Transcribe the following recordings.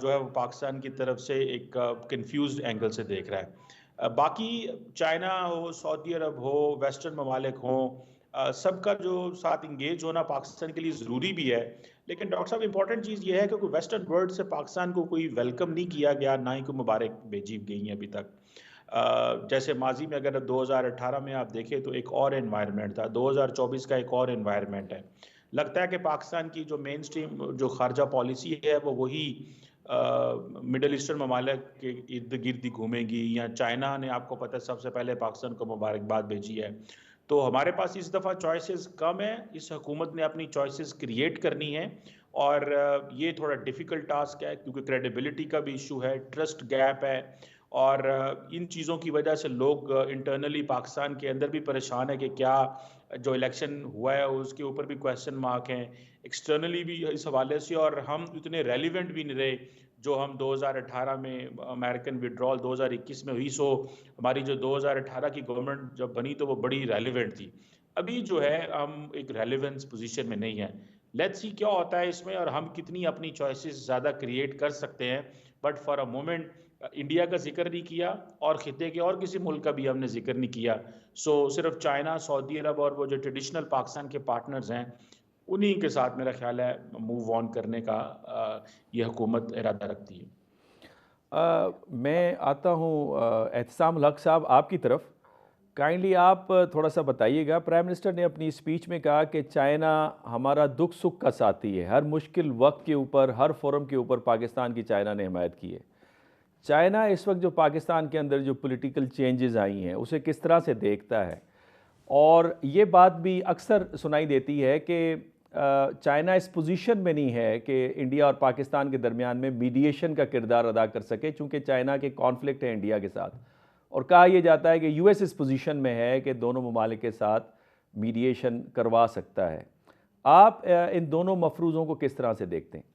جو ہے وہ پاکستان کی طرف سے ایک کنفیوزڈ اینگل سے دیکھ رہا ہے. باقی چائنا ہو، سعودی عرب ہو، ویسٹرن ممالک ہوں، سب کا جو ساتھ انگیج ہونا پاکستان کے لیے ضروری بھی ہے. لیکن ڈاکٹر صاحب امپورٹنٹ چیز یہ ہے کہ کوئی ویسٹرن ورلڈ سے پاکستان کو کوئی ویلکم نہیں کیا گیا، نہ ہی کوئی مبارک بھیجی گئی ہیں ابھی تک. جیسے ماضی میں اگر 2018 میں آپ دیکھیں تو ایک اور انوائرمنٹ تھا، 2024 کا ایک اور انوائرمنٹ ہے. لگتا ہے کہ پاکستان کی جو مین سٹریم جو خارجہ پالیسی ہے وہ وہی مڈل ایسٹرن ممالک کے ارد گرد ہی گھومے گی، یا چائنا نے آپ کو پتہ سب سے پہلے پاکستان کو مبارکباد بھیجی ہے. تو ہمارے پاس اس دفعہ چوائسیز کم ہیں، اس حکومت نے اپنی چوائسیز کریٹ کرنی ہے، اور یہ تھوڑا ڈیفیکلٹ ٹاسک ہے کیونکہ کریڈیبلٹی کا بھی ایشو ہے، ٹرسٹ گیپ ہے، اور ان چیزوں کی وجہ سے لوگ انٹرنلی پاکستان کے اندر بھی پریشان ہے کہ کیا جو الیکشن ہوا ہے اس کے اوپر بھی کویسچن مارک ہیں، ایکسٹرنلی بھی اس حوالے سے، اور ہم اتنے ریلیونٹ بھی نہیں رہے جو ہم 2018 میں امریکن وڈرال 2021 میں ہوئی. سو ہماری جو 2018 کی گورنمنٹ جب بنی تو وہ بڑی ریلیونٹ تھی. ابھی جو ہے ہم ایک ریلیونس پوزیشن میں نہیں ہیں. لیٹس سی کیا ہوتا ہے اس میں، اور ہم کتنی اپنی چوائسیز زیادہ کریٹ کر سکتے ہیں. But for a moment India کا ذکر نہیں کیا، اور خطے کے اور کسی ملک کا بھی ہم نے ذکر نہیں کیا. سو صرف چائنا، سعودی عرب اور وہ جو ٹریڈیشنل پاکستان کے پارٹنرز ہیں انہی کے ساتھ میرا خیال ہے موو آن کرنے کا یہ حکومت ارادہ رکھتی ہے. میں آتا ہوں احتسام الحق صاحب آپ کی طرف. کائنڈلی آپ تھوڑا سا بتائیے گا، پرائم منسٹر نے اپنی اسپیچ میں کہا کہ چائنا ہمارا دکھ سکھ کا ساتھی ہے، ہر مشکل وقت کے اوپر، ہر فورم کے اوپر پاکستان کی چائنا نے حمایت کی ہے. چائنا اس وقت جو پاکستان کے اندر جو پولیٹیکل چینجز آئی ہیں اسے کس طرح سے دیکھتا ہے؟ اور یہ بات بھی اکثر سنائی دیتی ہے کہ چائنا اس پوزیشن میں نہیں ہے کہ انڈیا اور پاکستان کے درمیان میں میڈیشن کا کردار ادا کر سکے، چونکہ چائنا کے کانفلکٹ ہے انڈیا کے ساتھ. اور کہا یہ جاتا ہے کہ یو ایس اس پوزیشن میں ہے کہ دونوں ممالک کے ساتھ میڈیشن کروا سکتا ہے. آپ ان دونوں مفروضوں کو کس طرح سے دیکھتے ہیں؟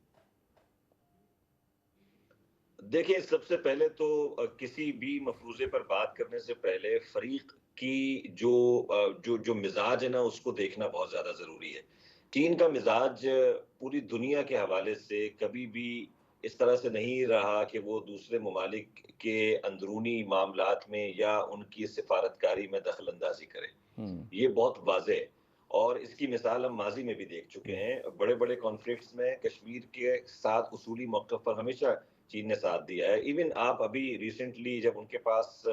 دیکھیں، سب سے پہلے تو کسی بھی مفروضے پر بات کرنے سے پہلے فریق کی جو مزاج ہے نا اس کو دیکھنا بہت زیادہ ضروری ہے. چین کا مزاج پوری دنیا کے حوالے سے کبھی بھی اس طرح سے نہیں رہا کہ وہ دوسرے ممالک کے اندرونی معاملات میں یا ان کی سفارتکاری میں دخل اندازی کرے. یہ بہت واضح ہے، اور اس کی مثال ہم ماضی میں بھی دیکھ چکے ہیں. بڑے بڑے کانفلکٹس میں کشمیر کے ساتھ اصولی موقف پر ہمیشہ چین نے ساتھ دیا ہے. ایون آپ ابھی ریسنٹلی جب ان کے پاس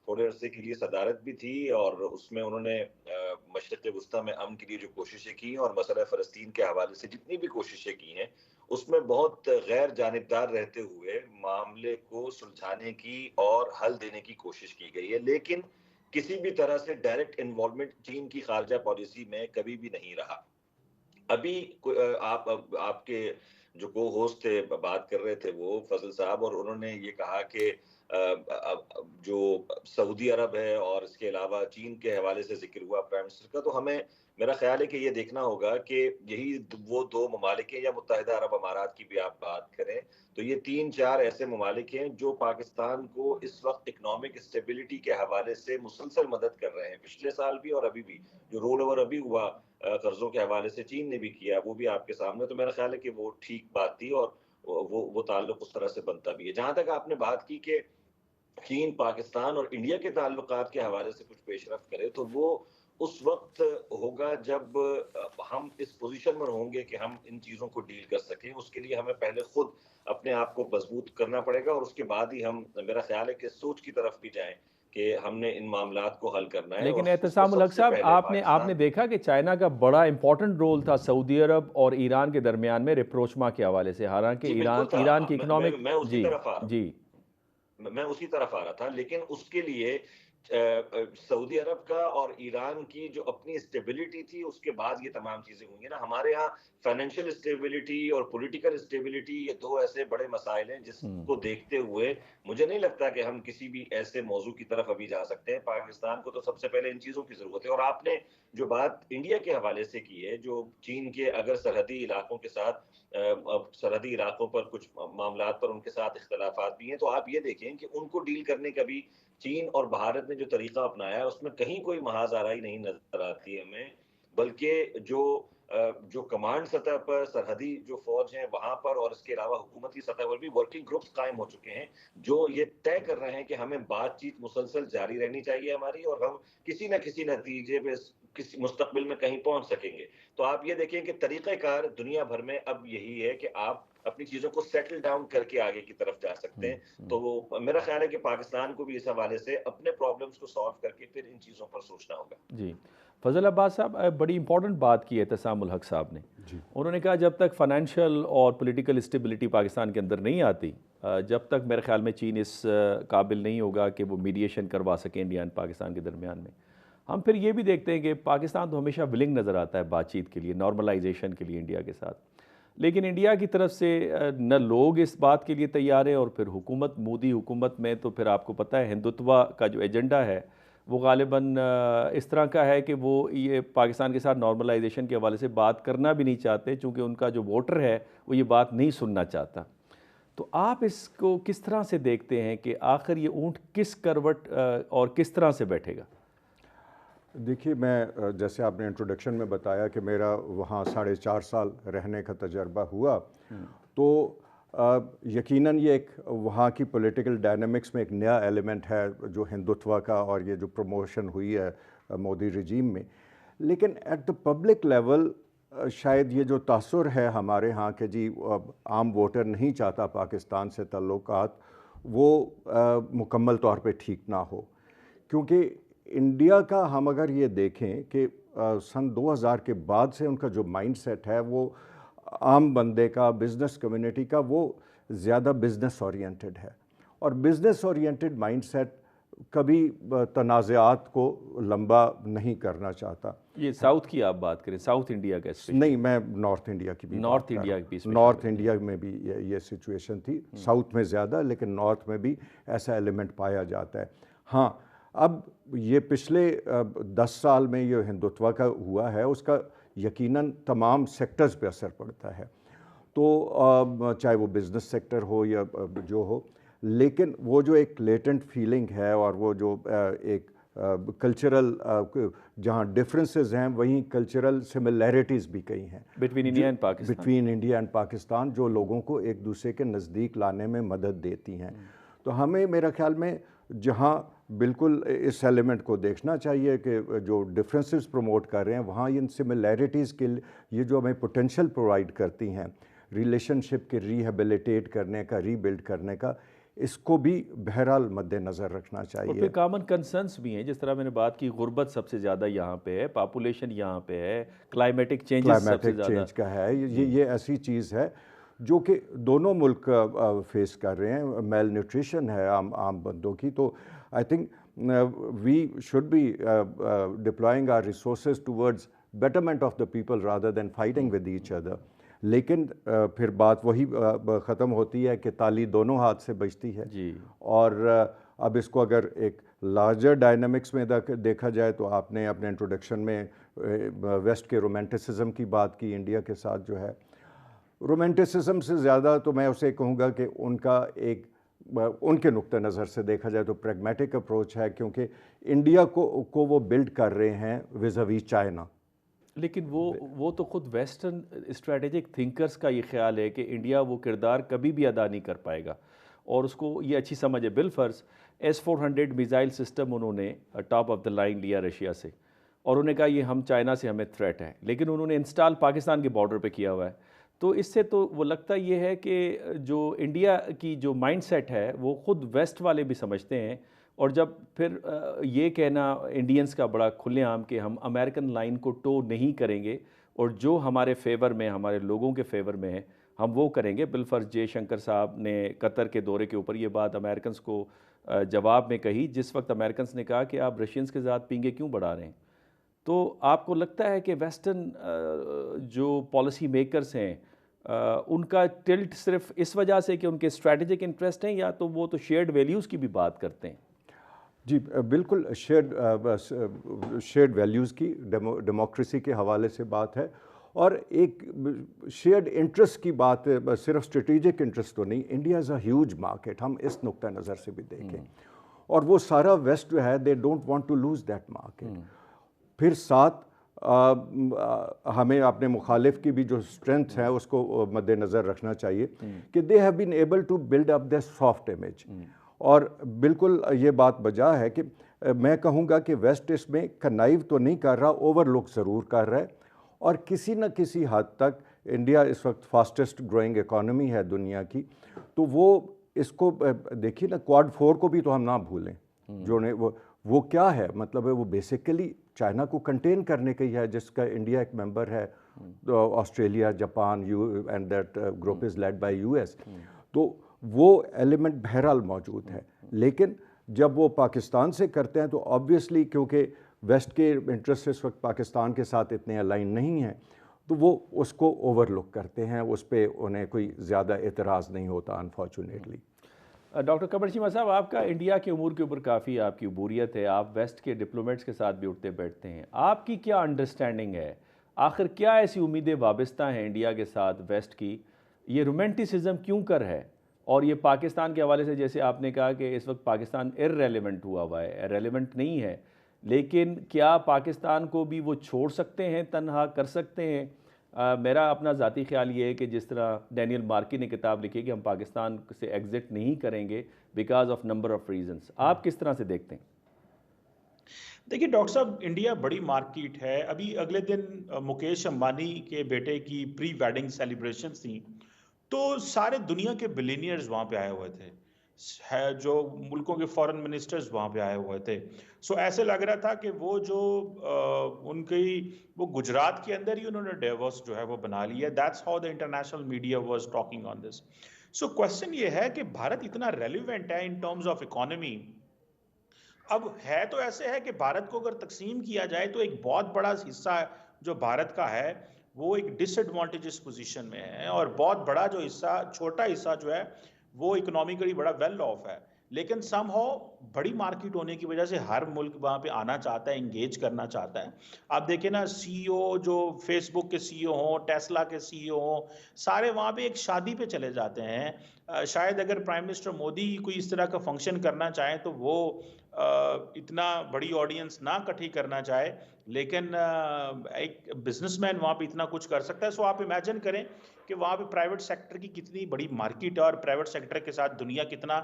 تھوڑے عرصے کے لیے صدارت بھی تھی اور اس میں انہوں نے مشرق وسطیٰ میں امن کے لیے جو کوششیں کی اور مسئلہ فلسطین کے حوالے سے جتنی بھی کوششیں کی ہیں اس میں بہت غیر جانبدار رہتے ہوئے معاملے کو سلجھانے کی اور حل دینے کی کوشش کی گئی ہے. لیکن کسی بھی طرح سے ڈائریکٹ انوالومنٹ چین کی خارجہ پالیسی میں کبھی بھی نہیں رہا. ابھی آپ کے جو کو ہوسٹ تھے بات کر رہے تھے وہ فضل صاحب، اور انہوں نے یہ کہا کہ جو سعودی عرب ہے اور اس کے علاوہ چین کے حوالے سے ذکر ہوا پرائم منسٹر کا، تو ہمیں میرا خیال ہے کہ یہ دیکھنا ہوگا کہ یہی وہ دو ممالک ہیں، یا متحدہ عرب امارات کی بھی آپ بات کریں تو یہ 3-4 ایسے ممالک ہیں جو پاکستان کو اس وقت اکنامک اسٹیبلٹی کے حوالے سے مسلسل مدد کر رہے ہیں، پچھلے سال بھی اور ابھی بھی. جو رول اوور ابھی ہوا قرضوں کے حوالے سے چین نے بھی کیا، وہ بھی آپ کے سامنے. تو میرا خیال ہے کہ وہ ٹھیک بات تھی، اور وہ تعلق اس طرح سے بنتا بھی ہے. جہاں تک آپ نے بات کی کہ چین پاکستان اور انڈیا کے تعلقات کے حوالے سے کچھ پیش رفت کرے، تو وہ اس وقت ہوگا جب ہم اس پوزیشن میں ہوں گے کہ ہم ان چیزوں کو ڈیل کر سکیں. اس کے لیے ہمیں پہلے خود اپنے آپ کو مضبوط کرنا پڑے گا، اور اس کے بعد ہی ہم میرا خیال ہے کہ سوچ کی طرف بھی جائیں کہ ہم نے ان معاملات کو حل کرنا ہے. اور لیکن اس میں احتسام سب الحق سے صاحب، پہلے آپ نے پاکستان. دیکھا کہ چائنا کا بڑا امپورٹنٹ رول تھا سعودی عرب اور ایران کے درمیان میں ریپروچما کے حوالے سے، حالانکہ جی بالکل تھا. ایران کی اکنامک. میں اسی جی طرف آ رہا ہوں، جی میں اسی طرف آ رہا تھا. لیکن اس کے لیے سعودی عرب کا اور ایران کی جو اپنی اسٹیبلٹی تھی، اس کے بعد یہ تمام چیزیں ہوئی ہیں نا. ہمارے ہاں فائنینشیل اسٹیبلٹی اور پولیٹیکل اسٹیبلٹی، یہ دو ایسے بڑے مسائل ہیں جس کو دیکھتے ہوئے مجھے نہیں لگتا کہ ہم کسی بھی ایسے موضوع کی طرف ابھی جا سکتے ہیں. پاکستان کو تو سب سے پہلے ان چیزوں کی ضرورت ہے. اور آپ نے جو بات انڈیا کے حوالے سے کی ہے، جو چین کے اگر سرحدی علاقوں کے ساتھ سرحدی علاقوں پر کچھ معاملات پر ان کے ساتھ اختلافات بھی ہیں، تو آپ یہ دیکھیں کہ ان کو ڈیل کرنے کا بھی چین اور بھارت نے جو طریقہ اپنایا ہے اس میں کہیں کوئی محاذ آرائی نہیں نظر آتی ہے ہمیں. بلکہ جو کمانڈ سطح پر سرحدی جو فوج ہیں وہاں پر اور اس کے علاوہ حکومتی سطح پر بھی ورکنگ گروپس قائم ہو چکے ہیں جو یہ طے کر رہے ہیں کہ ہمیں بات چیت مسلسل جاری رہنی چاہیے ہماری، اور ہم کسی نہ کسی نتیجے پہ کسی مستقبل میں کہیں پہنچ سکیں گے. تو آپ یہ دیکھیں کہ طریقہ کار دنیا بھر میں اب یہی ہے کہ آپ اپنی چیزوں کو سیٹل ڈاؤن کر کے آگے کی طرف جا سکتے ہیں. تو میرا خیال ہے کہ پاکستان کو بھی اس حوالے سے اپنے پرابلمس کو سالو کر کے پھر ان چیزوں پر سوچنا ہوگا. جی فضل عباس صاحب بڑی امپورٹنٹ بات کی ہے اعتصام الحق صاحب نے. انہوں نے کہا جب تک فائنینشیل اور پولیٹیکل اسٹیبلٹی پاکستان کے اندر نہیں آتی، جب تک میرے خیال میں چین اس قابل نہیں ہوگا کہ وہ میڈیشن کروا سکیں انڈیا اور پاکستان کے درمیان میں. ہم پھر یہ بھی دیکھتے ہیں کہ پاکستان تو ہمیشہ ولنگ نظر آتا ہے بات چیت کے لیے، نارملائزیشن کے لیے انڈیا کے ساتھ، لیکن انڈیا کی طرف سے نہ لوگ اس بات کے لیے تیار ہیں، اور پھر حکومت مودی حکومت میں تو پھر آپ کو پتہ ہے ہندوتوا کا جو ایجنڈا ہے وہ غالباً اس طرح کا ہے کہ وہ یہ پاکستان کے ساتھ نارملائزیشن کے حوالے سے بات کرنا بھی نہیں چاہتے، چونکہ ان کا جو ووٹر ہے وہ یہ بات نہیں سننا چاہتا. تو آپ اس کو کس طرح سے دیکھتے ہیں کہ آخر یہ اونٹ کس کروٹ اور کس طرح سے بیٹھے گا؟ دیکھیے، میں جیسے آپ نے انٹروڈکشن میں بتایا کہ میرا وہاں 4.5 سال رہنے کا تجربہ ہوا، تو یقیناً یہ ایک وہاں کی پولیٹیکل ڈائنامکس میں ایک نیا ایلیمنٹ ہے جو ہندوتوا کا، اور یہ جو پروموشن ہوئی ہے مودی رجیم میں. لیکن ایٹ دا پبلک لیول شاید یہ جو تاثر ہے ہمارے ہاں کہ جی عام ووٹر نہیں چاہتا پاکستان سے تعلقات، وہ مکمل طور پہ ٹھیک نہ ہو. کیونکہ انڈیا کا ہم اگر یہ دیکھیں کہ سن 2000 کے بعد سے ان کا جو مائنڈ سیٹ ہے وہ عام بندے کا، بزنس کمیونٹی کا، وہ زیادہ بزنس اورینٹڈ ہے، اور بزنس اورینٹڈ مائنڈ سیٹ کبھی تنازعات کو لمبا نہیں کرنا چاہتا. یہ ساؤتھ کی آپ بات کریں، ساؤتھ انڈیا کا نہیں، میں نارتھ انڈیا کی بھی نارتھ انڈیا کی نارتھ انڈیا میں بھی یہ سچویشن تھی، ساؤتھ میں زیادہ، لیکن نارتھ میں بھی ایسا ایلیمنٹ پایا جاتا ہے. ہاں، اب یہ پچھلے 10 سال میں یہ ہندوتوا کا ہوا ہے، اس کا یقیناً تمام سیکٹرز پہ اثر پڑتا ہے. تو چاہے وہ بزنس سیکٹر ہو یا جو ہو، لیکن وہ جو ایک لیٹنٹ فیلنگ ہے، اور وہ جو ایک کلچرل جہاں ڈفرینسز ہیں وہیں کلچرل سملیرٹیز بھی کئی ہیں between India and Pakistan, between India and Pakistan, جو لوگوں کو ایک دوسرے کے نزدیک لانے میں مدد دیتی ہیں. تو ہمیں میرا خیال میں جہاں بالکل اس ایلیمنٹ کو دیکھنا چاہیے کہ جو ڈفرینسز پروموٹ کر رہے ہیں وہاں ان سملیرٹیز کے یہ جو ہمیں پوٹینشیل پرووائڈ کرتی ہیں ریلیشن شپ کے ریہیبلیٹیٹ کرنے کا، ری بلڈ کرنے کا، اس کو بھی بہرحال مد نظر رکھنا چاہیے. اور پھر کامن کنسرنس بھی ہیں، جس طرح میں نے بات کی، غربت سب سے زیادہ یہاں پہ ہے، پاپولیشن یہاں پہ ہے، کلائمیٹک چینجز سب سے زیادہ چینج کا ہے. یہ ایسی چیز ہے جو کہ دونوں ملک فیس کر رہے ہیں. میل نیوٹریشن ہے عام بندوں کی. تو I think we should be deploying our resources towards betterment of the people rather than fighting with each other. لیکن پھر بات وہی ختم ہوتی ہے کہ تالی دونوں ہاتھ سے بجتی ہے. اور اب اس کو اگر ایک لارجر ڈائنامکس میں دیکھا جائے تو آپ نے اپنے انٹروڈکشن میں ویسٹ کے رومانٹسزم کی بات کی. انڈیا کے ساتھ جو ہے رومانٹسزم سے زیادہ تو میں اسے کہوں گا کہ ان کا ایک ان کے نقطہ نظر سے دیکھا جائے تو پریگمیٹک اپروچ ہے، کیونکہ انڈیا کو وہ بلڈ کر رہے ہیں ویزاوی چائنا. لیکن وہ تو خود ویسٹرن اسٹریٹجک تھنکرز کا یہ خیال ہے کہ انڈیا وہ کردار کبھی بھی ادا نہیں کر پائے گا، اور اس کو یہ اچھی سمجھ ہے. بالفرض S-400 میزائل سسٹم انہوں نے ٹاپ آف دا لائن لیا رشیا سے، اور انہوں نے کہا یہ ہم چائنا سے ہمیں تھریٹ ہے، لیکن انہوں نے انسٹال پاکستان کے بارڈر پہ کیا ہوا ہے. تو اس سے تو وہ لگتا یہ ہے کہ جو انڈیا کی جو مائنڈ سیٹ ہے وہ خود ویسٹ والے بھی سمجھتے ہیں. اور جب پھر یہ کہنا انڈینز کا بڑا کھلے عام کہ ہم امریکن لائن کو ٹو نہیں کریں گے، اور جو ہمارے فیور میں، ہمارے لوگوں کے فیور میں ہے ہم وہ کریں گے. بالفرض جے شنکر صاحب نے قطر کے دورے کے اوپر یہ بات امریکنز کو جواب میں کہی، جس وقت امریکنز نے کہا کہ آپ رشینز کے ساتھ پینگے کیوں بڑھا رہے ہیں. تو آپ کو لگتا ہے کہ ویسٹرن جو پالیسی میکرز ہیں ان کا ٹلٹ صرف اس وجہ سے کہ ان کے اسٹریٹجک انٹرسٹ ہیں، یا تو وہ تو شیئرڈ ویلیوز کی بھی بات کرتے ہیں؟ جی بالکل، شیئرڈ ویلیوز کی، ڈیموکریسی کے حوالے سے بات ہے، اور ایک شیئرڈ انٹرسٹ کی بات ہے. صرف اسٹریٹجک انٹرسٹ تو نہیں، India is a huge market, ہم اس نقطہ نظر سے بھی دیکھیں، اور وہ سارا ویسٹ جو ہے they don't want to lose that market. پھر ساتھ ہمیں اپنے مخالف کی بھی جو اسٹرینتھ ہے اس کو مد نظر رکھنا چاہیے کہ they have been able to build up their soft image. اور بالکل یہ بات بجا ہے کہ میں کہوں گا کہ ویسٹ اس میں کنائیو تو نہیں کر رہا, اوور لک ضرور کر رہا ہے. اور کسی نہ کسی حد تک انڈیا اس وقت فاسٹسٹ گروئنگ اکانومی ہے دنیا کی, تو وہ اس کو دیکھیے نا, کوڈ 4 کو بھی تو ہم نہ بھولیں, جو نے وہ کیا ہے, مطلب ہے وہ بیسیکلی چائنا کو کنٹین کرنے کی ہے, جس کا انڈیا ایک ممبر ہے, Australia, Japan, and that group is led by U S. تو وہ ایلیمنٹ بہرحال موجود ہے, لیکن جب وہ پاکستان سے کرتے ہیں تو آبویسلی کیونکہ ویسٹ کے انٹرسٹ اس وقت پاکستان کے ساتھ اتنے الائن نہیں ہیں, تو وہ اس کو اوور لک کرتے ہیں, اس پہ انہیں کوئی زیادہ اعتراض نہیں ہوتا انفارچونیٹلی. ڈاکٹر قمر چیمہ صاحب, آپ کا انڈیا کے امور کے اوپر کافی آپ کی عبوریت ہے, آپ ویسٹ کے ڈپلومیٹس کے ساتھ بھی اٹھتے بیٹھتے ہیں, آپ کی کیا انڈرسٹینڈنگ ہے, آخر کیا ایسی امیدیں وابستہ ہیں انڈیا کے ساتھ ویسٹ کی, یہ رومینٹسزم کیوں کر ہے, اور یہ پاکستان کے حوالے سے جیسے آپ نے کہا کہ اس وقت پاکستان ارریلیونٹ ہوا ہوا ہے, ریلیونٹ نہیں ہے, لیکن کیا پاکستان کو بھی وہ چھوڑ سکتے ہیں, تنہا کر سکتے ہیں؟ میرا اپنا ذاتی خیال یہ ہے کہ جس طرح ڈینیل مارکی نے کتاب لکھی کہ ہم پاکستان سے ایگزٹ نہیں کریں گے because of number of reasons, آپ کس طرح سے دیکھتے ہیں؟ دیکھیے ڈاکٹر صاحب, انڈیا بڑی مارکیٹ ہے. ابھی اگلے دن مکیش امبانی کے بیٹے کی پری ویڈنگ سیلیبریشنز تھیں, تو سارے دنیا کے بلینئرز وہاں پہ آئے ہوئے تھے, جو ملکوں کے فورن منسٹرز وہاں پہ آئے ہوئے تھے. سو ایسے لگ رہا تھا کہ وہ جو ان کی وہ گجرات کے اندر ہی انہوں نے ڈیورس جو ہے وہ بنا لیا. That's how the international media was talking on this. So question یہ ہے کہ بھارت اتنا ریلیونٹ ہے ان ٹرمز آف اکانومی. اب ہے تو ایسے ہے کہ بھارت کو اگر تقسیم کیا جائے تو ایک بہت بڑا حصہ جو بھارت کا ہے وہ ایک ڈس ایڈوانٹیجس پوزیشن میں ہے, اور بہت بڑا جو حصہ, چھوٹا حصہ جو ہے وہ اکنامیکلی بڑا ویل آف ہے. لیکن سم ہاؤ بڑی مارکیٹ ہونے کی وجہ سے ہر ملک وہاں پہ آنا چاہتا ہے, انگیج کرنا چاہتا ہے. آپ دیکھیں نا, سی او جو فیس بک کے سی او ہوں, ٹیسلا کے سی او ہوں, سارے وہاں پہ ایک شادی پہ چلے جاتے ہیں. شاید اگر پرائم منسٹر مودی کوئی اس طرح کا فنکشن کرنا چاہیں تو وہ اتنا بڑی آڈینس نہ اکٹھی کرنا چاہے, لیکن ایک بزنس مین وہاں پہ اتنا کچھ کر سکتا ہے. سو آپ امیجن کریں کہ وہاں پہ پرائیویٹ سیکٹر کی کتنی بڑی مارکیٹ ہے, اور پرائیویٹ سیکٹر کے ساتھ دنیا کتنا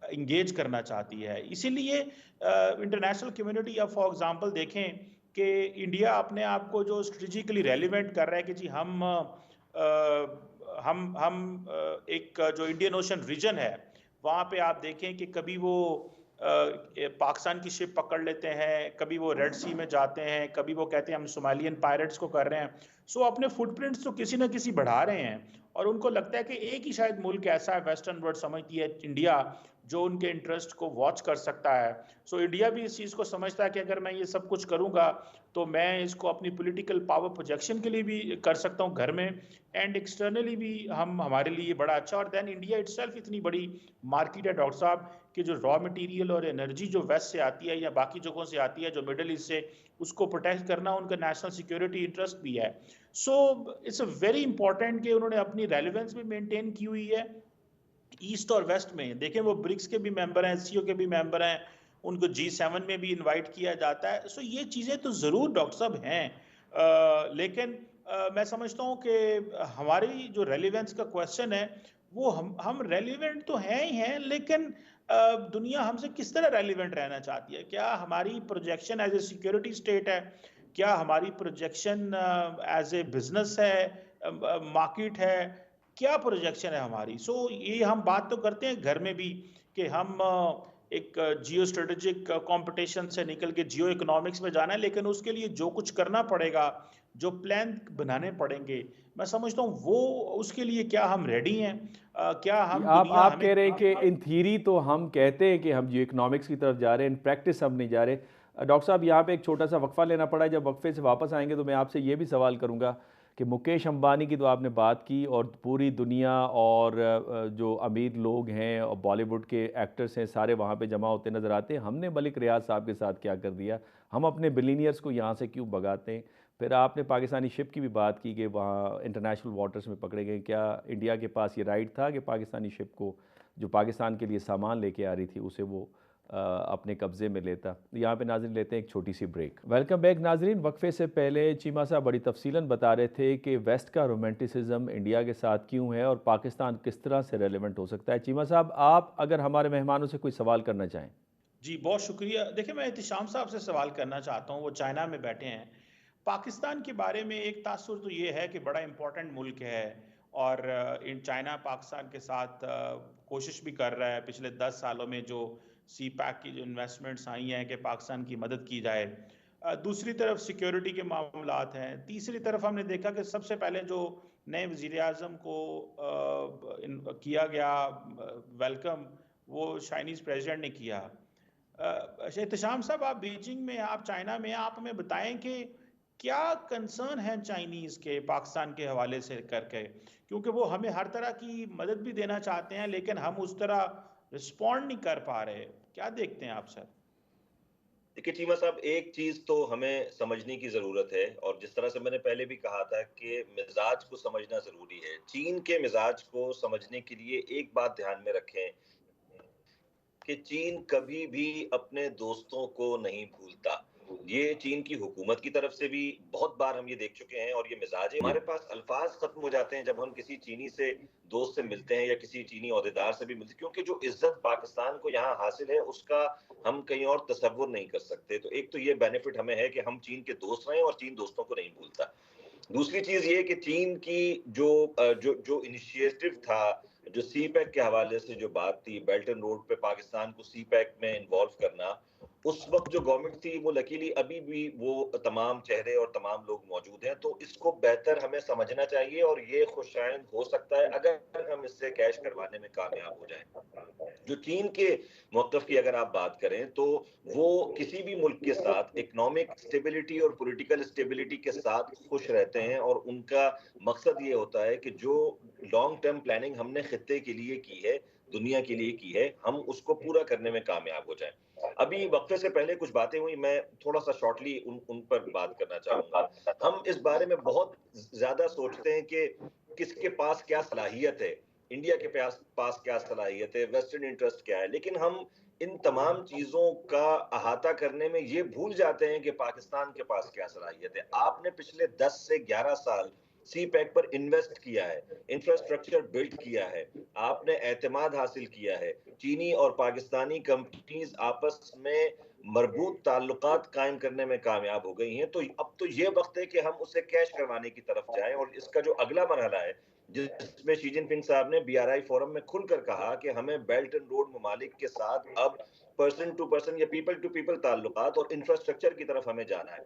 انگیج کرنا چاہتی ہے. اسی لیے انٹرنیشنل کمیونٹی, اب فار ایگزامپل دیکھیں کہ انڈیا اپنے آپ کو جو اسٹریٹجیکلی ریلیونٹ کر رہا ہے کہ جی ہم ایک جو انڈین اوشن ریجن ہے وہاں پہ آپ دیکھیں کہ کبھی وہ پاکستان کی شپ پکڑ لیتے ہیں, کبھی وہ ریڈ سی میں جاتے ہیں, کبھی وہ کہتے ہیں ہم صومالین پائرٹس کو کر رہے ہیں. سو اپنے فٹ پرنٹس تو کسی نہ کسی بڑھا رہے ہیں, اور ان کو لگتا ہے کہ ایک ہی شاید ملک ایسا ہے, ویسٹرن ورلڈ سمجھتی ہے انڈیا, جو ان کے انٹرسٹ کو واچ کر سکتا ہے. سو انڈیا بھی اس چیز کو سمجھتا ہے کہ اگر میں یہ سب کچھ کروں گا تو میں اس کو اپنی پولیٹیکل پاور پروجیکشن کے لیے بھی کر سکتا ہوں گھر میں, اینڈ ایکسٹرنلی بھی ہمارے لیے بڑا اچھا. اور دین انڈیا اٹ سیلف اتنی بڑی مارکیٹ ہے ڈاکٹر صاحب کہ جو را مٹیریل اور انرجی جو ویسٹ سے آتی ہے یا باقی جگہوں سے آتی ہے, جو مڈل ایسٹ سے, اس کو پروٹیکٹ کرنا ان کا نیشنل سیکیورٹی انٹرسٹ بھی ہے. So it's a very important کہ انہوں نے اپنی ریلیونس بھی مینٹین کی ہوئی ہے ایسٹ اور ویسٹ میں. دیکھیں وہ برکس کے بھی ممبر ہیں, سی او کے بھی ممبر ہیں, ان کو G7 میں بھی انوائٹ کیا جاتا ہے. سو یہ چیزیں تو ضرور ڈاکٹر صاحب ہیں, لیکن میں سمجھتا ہوں کہ ہماری جو ریلیونس کا کوشچن ہے وہ ہم ریلیونٹ تو ہیں ہی ہیں, لیکن دنیا ہم سے کس طرح ریلیونٹ رہنا چاہتی ہے. کیا ہماری projection as a security state ہے, کیا ہماری پروجیکشن ایز اے بزنس ہے, مارکیٹ ہے, کیا پروجیکشن ہے ہماری. سو یہ ہم بات تو کرتے ہیں گھر میں بھی کہ ہم ایک جیو اسٹریٹجک کمپٹیشن سے نکل کے جیو اکنامکس میں جانا ہے, لیکن اس کے لیے جو کچھ کرنا پڑے گا, جو پلان بنانے پڑیں گے, میں سمجھتا ہوں وہ اس کے لیے کیا ہم ریڈی ہیں. کیا ہم آپ کہہ رہے ہیں کہ ان تھیوری تو ہم کہتے ہیں کہ ہم جیو اکنامکس کی طرف جا رہے ہیں, ان پریکٹس ہم نہیں جا رہے. ڈاکٹر صاحب یہاں پہ ایک چھوٹا سا وقفہ لینا پڑا ہے, جب وقفے سے واپس آئیں گے تو میں آپ سے یہ بھی سوال کروں گا کہ مکیش امبانی کی تو آپ نے بات کی, اور پوری دنیا اور جو امیر لوگ ہیں اور بالی ووڈ کے ایکٹرز ہیں سارے وہاں پہ جمع ہوتے نظر آتے ہیں. ہم نے ملک ریاض صاحب کے ساتھ کیا کر دیا, ہم اپنے بلینئرز کو یہاں سے کیوں بھگاتے ہیں. پھر آپ نے پاکستانی شپ کی بھی بات کی کہ وہاں انٹرنیشنل واٹرز میں پکڑے گئے. کیا انڈیا کے پاس یہ رائٹ تھا کہ پاکستانی شپ کو جو پاکستان کے لیے سامان لے کے آ رہی تھی اسے وہ اپنے قبضے میں لیتا. یہاں پہ ناظرین لیتے ہیں ایک چھوٹی سی بریک. ویلکم بیک ناظرین. وقفے سے پہلے چیمہ صاحب بڑی تفصیلاً بتا رہے تھے کہ ویسٹ کا رومانٹسزم انڈیا کے ساتھ کیوں ہے اور پاکستان کس طرح سے ریلیونٹ ہو سکتا ہے. چیمہ صاحب آپ اگر ہمارے مہمانوں سے کوئی سوال کرنا چاہیں. جی بہت شکریہ. دیکھیں میں احتشام صاحب سے سوال کرنا چاہتا ہوں, وہ چائنا میں بیٹھے ہیں. پاکستان کے بارے میں ایک تاثر تو یہ ہے کہ بڑا امپورٹنٹ ملک ہے اور چائنا پاکستان کے ساتھ کوشش بھی کر رہا ہے پچھلے 10 سالوں میں جو سی پیک کی جو انویسٹمنٹس آئی ہیں کہ پاکستان کی مدد کی جائے. دوسری طرف سیکیورٹی کے معاملات ہیں. تیسری طرف ہم نے دیکھا کہ سب سے پہلے جو نئے وزیر اعظم کو کیا گیا ویلکم, وہ چائنیز پریزیڈنٹ نے کیا. احتشام صاحب آپ بیجنگ میں, آپ چائنا میں, آپ ہمیں بتائیں کہ کیا کنسرن ہیں چائنیز کے پاکستان کے حوالے سے کر کے, کیونکہ وہ ہمیں ہر طرح کی مدد بھی دینا چاہتے ہیں لیکن ہم اس طرح رسپونڈ نہیں کر پا رہے. کیا دیکھتے ہیں آپ سر؟ دیکھیے چیمہ صاحب, ایک چیز تو ہمیں سمجھنے کی ضرورت ہے, اور جس طرح سے میں نے پہلے بھی کہا تھا کہ مزاج کو سمجھنا ضروری ہے. چین کے مزاج کو سمجھنے کے لیے ایک بات دھیان میں رکھیں کہ چین کبھی بھی اپنے دوستوں کو نہیں بھولتا. یہ چین کی حکومت کی طرف سے بھی بہت بار ہم یہ دیکھ چکے ہیں, اور یہ مزاج ہے. ہمارے پاس الفاظ ختم ہو جاتے ہیں جب ہم کسی چینی سے دوست سے ملتے ہیں یا کسی چینی عہدیدار سے بھی ملتے ہیں, کیونکہ جو عزت پاکستان کو یہاں حاصل ہے اس کا ہم کہیں اور تصور نہیں کر سکتے. تو ایک تو یہ بینیفٹ ہمیں ہے کہ ہم چین کے دوست رہیں اور چین دوستوں کو نہیں بھولتا. دوسری چیز یہ کہ چین کی جو انیشیٹو تھا, جو سی پیک کے حوالے سے جو بات تھی, بیلٹ اینڈ روڈ پہ پاکستان کو سی پیک میں انوالو کرنا, اس وقت جو گورنمنٹ تھی وہ لکیلی ابھی بھی وہ تمام چہرے اور تمام لوگ موجود ہیں. تو اس کو بہتر ہمیں سمجھنا چاہیے, اور یہ خوشائند ہو سکتا ہے اگر ہم اس سے کیش کروانے میں کامیاب ہو جائیں. جو چین کے موقف کی اگر آپ بات کریں تو وہ کسی بھی ملک کے ساتھ اکنامک سٹیبلٹی اور پولیٹیکل سٹیبلٹی کے ساتھ خوش رہتے ہیں, اور ان کا مقصد یہ ہوتا ہے کہ جو لانگ ٹرم پلاننگ ہم نے خطے کے لیے کی ہے, دنیا کے لیے کی ہے, ہم اس کو پورا کرنے میں کامیاب ہو جائیں. ابھی وقفے سے پہلے کچھ باتیں ہوئی, میں تھوڑا سا شارٹلی ان پر بات کرنا چاہوں گا. ہم اس بارے میں بہت زیادہ سوچتے ہیں کہ کس کے پاس کیا صلاحیت ہے, انڈیا کے پاس کیا صلاحیت ہے, ویسٹرن انٹرسٹ کیا ہے, لیکن ہم ان تمام چیزوں کا احاطہ کرنے میں یہ بھول جاتے ہیں کہ پاکستان کے پاس کیا صلاحیت ہے. آپ نے پچھلے 10 سے 11 سال سی پیک پر انویسٹ کیا ہے, انفراسٹرکچر بلڈ کیا ہے, آپ نے اعتماد حاصل کیا ہے, چینی اور پاکستانی کمپنیز آپس میں مربوط تعلقات قائم کرنے میں کامیاب ہو گئی ہیں. تو اب تو یہ وقت ہے کہ ہم اسے کیش کروانے کی طرف جائیں, اور اس کا جو اگلا مرحلہ ہے جس میں شی جن پنگ صاحب نے بی آر آئی فورم میں کھل کر کہا کہ ہمیں بیلٹ اینڈ روڈ ممالک کے ساتھ اب پرسن ٹو پرسن یا پیپل ٹو پیپل تعلقات اور انفراسٹرکچر کی طرف ہمیں جانا ہے.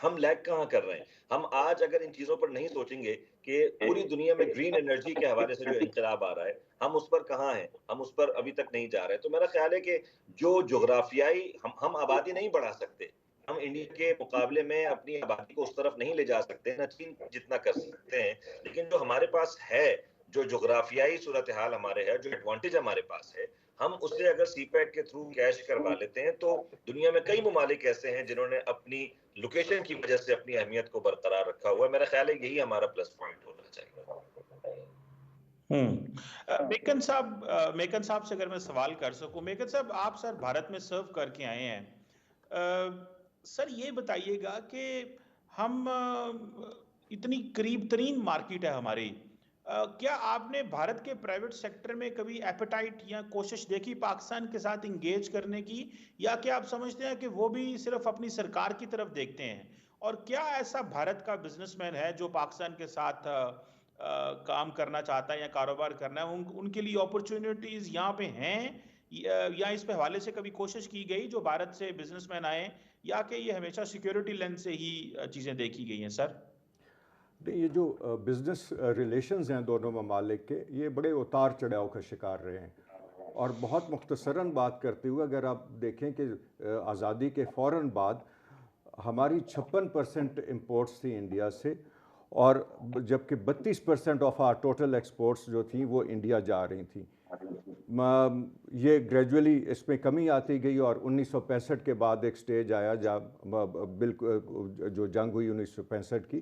ہم لیگ کہاں کر رہے ہیں؟ ہم آج اگر ان چیزوں پر نہیں سوچیں گے کہ پوری دنیا میں گرین انرجی کے حوالے سے جو انقلاب آ رہا ہے, ہم اس پر کہاں ہیں, ہم اس پر ابھی تک نہیں جا رہے. تو میرا خیال ہے کہ جو جغرافیائی ہم آبادی نہیں بڑھا سکتے, ہم انڈیا کے مقابلے میں اپنی آبادی کو اس طرف نہیں لے جا سکتے, نہ چین جتنا کر سکتے ہیں, لیکن جو ہمارے پاس ہے, جو جغرافیائی صورتحال ہمارے ہے, جو ایڈوانٹیج ہمارے پاس ہے, ہم اسے اگر سی پیک کے تھرو کیش کروا لیتے ہیں تو دنیا میں کئی ممالک ایسے ہیں جنہوں نے اپنی لوکیشن کی وجہ سے اپنی اہمیت کو برقرار رکھا ہوا ہے. میرا خیال ہے یہی ہمارا پلس پوائنٹ ہونا چاہیے. میکن صاحب سے اگر میں سوال کر سکوں, میکن صاحب آپ سر بھارت میں سرو کر کے آئے ہیں, سر یہ بتائیے گا کہ ہم اتنی قریب ترین مارکیٹ ہے ہماری, کیا آپ نے بھارت کے پرائیویٹ سیکٹر میں کبھی ایپیٹائٹ یا کوشش دیکھی پاکستان کے ساتھ انگیج کرنے کی, یا کہ آپ سمجھتے ہیں کہ وہ بھی صرف اپنی سرکار کی طرف دیکھتے ہیں؟ اور کیا ایسا بھارت کا بزنس مین ہے جو پاکستان کے ساتھ کام کرنا چاہتا ہے یا کاروبار کرنا ہے, ان کے لیے اپرچونٹیز یہاں پہ ہیں, یا اس پہ حوالے سے کبھی کوشش کی گئی جو بھارت سے بزنس مین آئے, یا کہ یہ ہمیشہ سیکیورٹی لینس سے ہی چیزیں دیکھی گئی ہیں؟ سر یہ جو بزنس ریلیشنز ہیں دونوں ممالک کے, یہ بڑے اتار چڑھاؤ کا شکار رہے ہیں. اور بہت مختصراً بات کرتے ہوئے اگر آپ دیکھیں کہ آزادی کے فوراً بعد ہماری 56% امپورٹس تھیں انڈیا سے, اور جبکہ 32% آف آر ٹوٹل ایکسپورٹس جو تھیں وہ انڈیا جا رہی تھیں. یہ گریجولی اس میں کمی آتی گئی, اور 1965 کے بعد ایک سٹیج آیا جب بالکل جو جنگ ہوئی 1965 کی,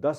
10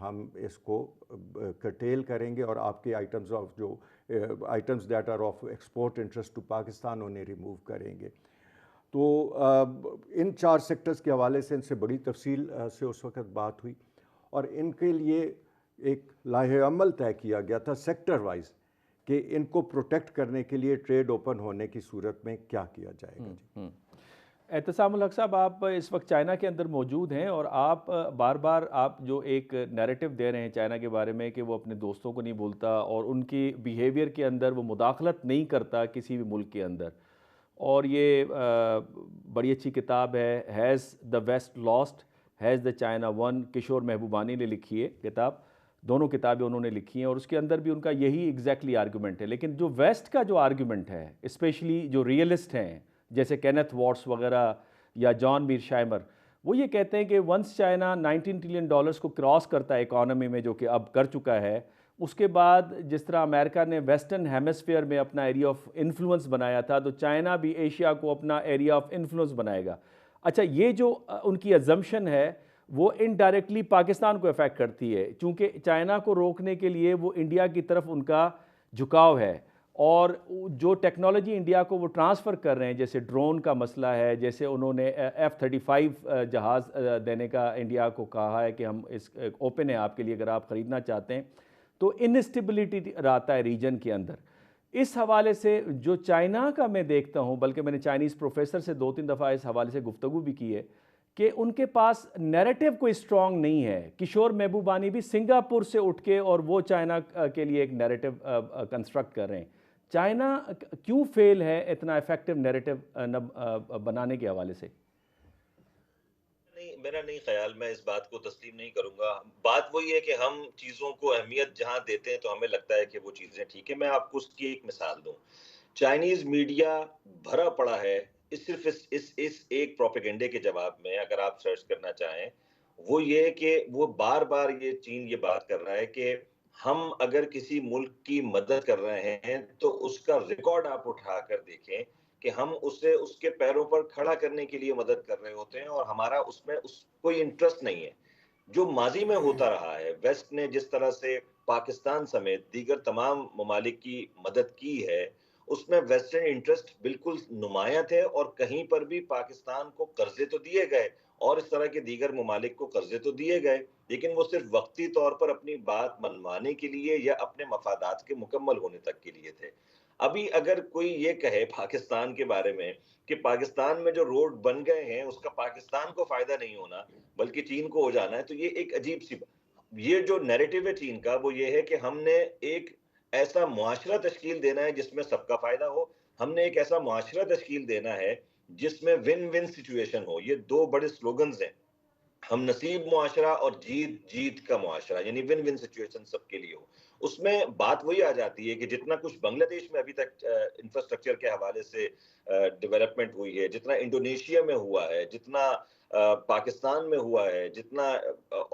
ہم اس کو کرٹیل کریں گے اور آپ کے آئٹمز آف جو items that are of export interest to Pakistan انہیں ریموو کریں گے. تو ان 4 سیکٹرز کے حوالے سے ان سے بڑی تفصیل سے اس وقت بات ہوئی اور ان کے لیے ایک لائحہ عمل طے کیا گیا تھا سیکٹر وائز کہ ان کو پروٹیکٹ کرنے کے لیے ٹریڈ اوپن ہونے کی صورت میں کیا کیا جائے گا. جی اعتصام الحق صاحب، آپ اس وقت چائنا کے اندر موجود ہیں اور آپ بار بار آپ جو ایک نیریٹو دے رہے ہیں چائنا کے بارے میں کہ وہ اپنے دوستوں کو نہیں بولتا اور ان کی بیہیویئر کے اندر وہ مداخلت نہیں کرتا کسی بھی ملک کے اندر، اور یہ بڑی اچھی کتاب ہے has the west lost has the China won, Kishore Mahbubani نے لکھی ہے کتاب، دونوں کتابیں انہوں نے لکھی ہیں اور اس کے اندر بھی ان کا یہی ایگزیکٹلی آرگومنٹ ہے. لیکن جو ویسٹ کا جو آرگومنٹ ہے اسپیشلی جو ریئلسٹ ہیں جیسے کینتھ واٹس وغیرہ یا جان میر شائمر، وہ یہ کہتے ہیں کہ ونس چائنا $19 ٹریلین کو کراس کرتا ہے اکانومی میں، جو کہ اب کر چکا ہے، اس کے بعد جس طرح امریکہ نے ویسٹرن ہیمسفیئر میں اپنا ایریا آف انفلوئنس بنایا تھا تو چائنا بھی ایشیا کو اپنا ایریا آف انفلوئنس بنائے گا. اچھا، یہ جو ان کی ازمپشن ہے وہ انڈائریکٹلی پاکستان کو افیکٹ کرتی ہے، چونکہ چائنا کو روکنے کے لیے وہ انڈیا کی طرف ان کا جھکاؤ ہے، اور جو ٹیکنالوجی انڈیا کو وہ ٹرانسفر کر رہے ہیں، جیسے ڈرون کا مسئلہ ہے، جیسے انہوں نے F-35 جہاز دینے کا انڈیا کو کہا ہے کہ ہم اس اوپن ہے آپ کے لیے اگر آپ خریدنا چاہتے ہیں، تو انسٹیبلٹی رہتا ہے ریجن کے اندر. اس حوالے سے جو چائنا کا میں دیکھتا ہوں، بلکہ میں نے چائنیز پروفیسر سے 2-3 دفعہ اس حوالے سے گفتگو بھی کی ہے کہ ان کے پاس نیریٹو کوئی سٹرونگ نہیں ہے. کشور محبوبانی بھی سنگاپور سے اٹھ کے اور وہ چائنا کے لیے ایک نیریٹو کنسٹرکٹ کر رہے ہیں. چائنا کیوں فیل ہے اتنا افیکٹو نیریٹو بنانے کے حوالے سے؟ میرا نہیں خیال، میں اس بات کو تسلیم نہیں کروں گا. بات وہی ہے کہ ہم چیزوں کو اہمیت جہاں دیتے ہیں تو ہمیں لگتا ہے کہ وہ چیزیں ٹھیک ہے. میں آپ کو اس کی ایک مثال دوں. چائنیز میڈیا بھرا پڑا ہے صرف اس ایک پروپیگنڈے کے جواب میں. اگر آپ سرچ کرنا چاہیں، وہ یہ کہ وہ بار بار چین یہ بات کر رہا ہے کہ ہم اگر کسی ملک کی مدد کر رہے ہیں تو اس کا ریکارڈ آپ اٹھا کر دیکھیں کہ ہم اسے اس کے پیروں پر کھڑا کرنے کے لیے مدد کر رہے ہوتے ہیں اور ہمارا اس میں کوئی انٹرسٹ نہیں ہے. جو ماضی میں ہوتا رہا ہے، ویسٹ نے جس طرح سے پاکستان سمیت دیگر تمام ممالک کی مدد کی ہے، اس میں ویسٹرن انٹرسٹ بالکل نمایاں تھے اور کہیں پر بھی پاکستان کو قرضے تو دیے گئے اور اس طرح کے دیگر ممالک کو قرضے تو دیے گئے، لیکن وہ صرف وقتی طور پر اپنی بات منوانے کے لیے یا اپنے مفادات کے مکمل ہونے تک کے لیے تھے. ابھی اگر کوئی یہ کہے پاکستان کے بارے میں کہ پاکستان میں جو روڈ بن گئے ہیں اس کا پاکستان کو فائدہ نہیں ہونا بلکہ چین کو ہو جانا ہے، تو یہ ایک عجیب سی یہ جو نیریٹو ہے چین کا، وہ یہ ہے کہ ہم نے ایک ایسا معاشرہ تشکیل دینا ہے جس میں سب کا فائدہ ہو. ہم نے ایک ایسا معاشرہ تشکیل دینا ہے جس میں ون ون سچویشن ہو. یہ 2 بڑے سلوگنز ہیں، ہم نصیب معاشرہ اور جیت جیت کا معاشرہ، یعنی ون ون سچویشن سب کے لیے ہو. اس میں بات وہی آ جاتی ہے کہ جتنا کچھ بنگلہ دیش میں ابھی تک انفراسٹرکچر کے حوالے سے ڈیولپمنٹ ہوئی ہے، جتنا انڈونیشیا میں ہوا ہے، جتنا پاکستان میں ہوا ہے، جتنا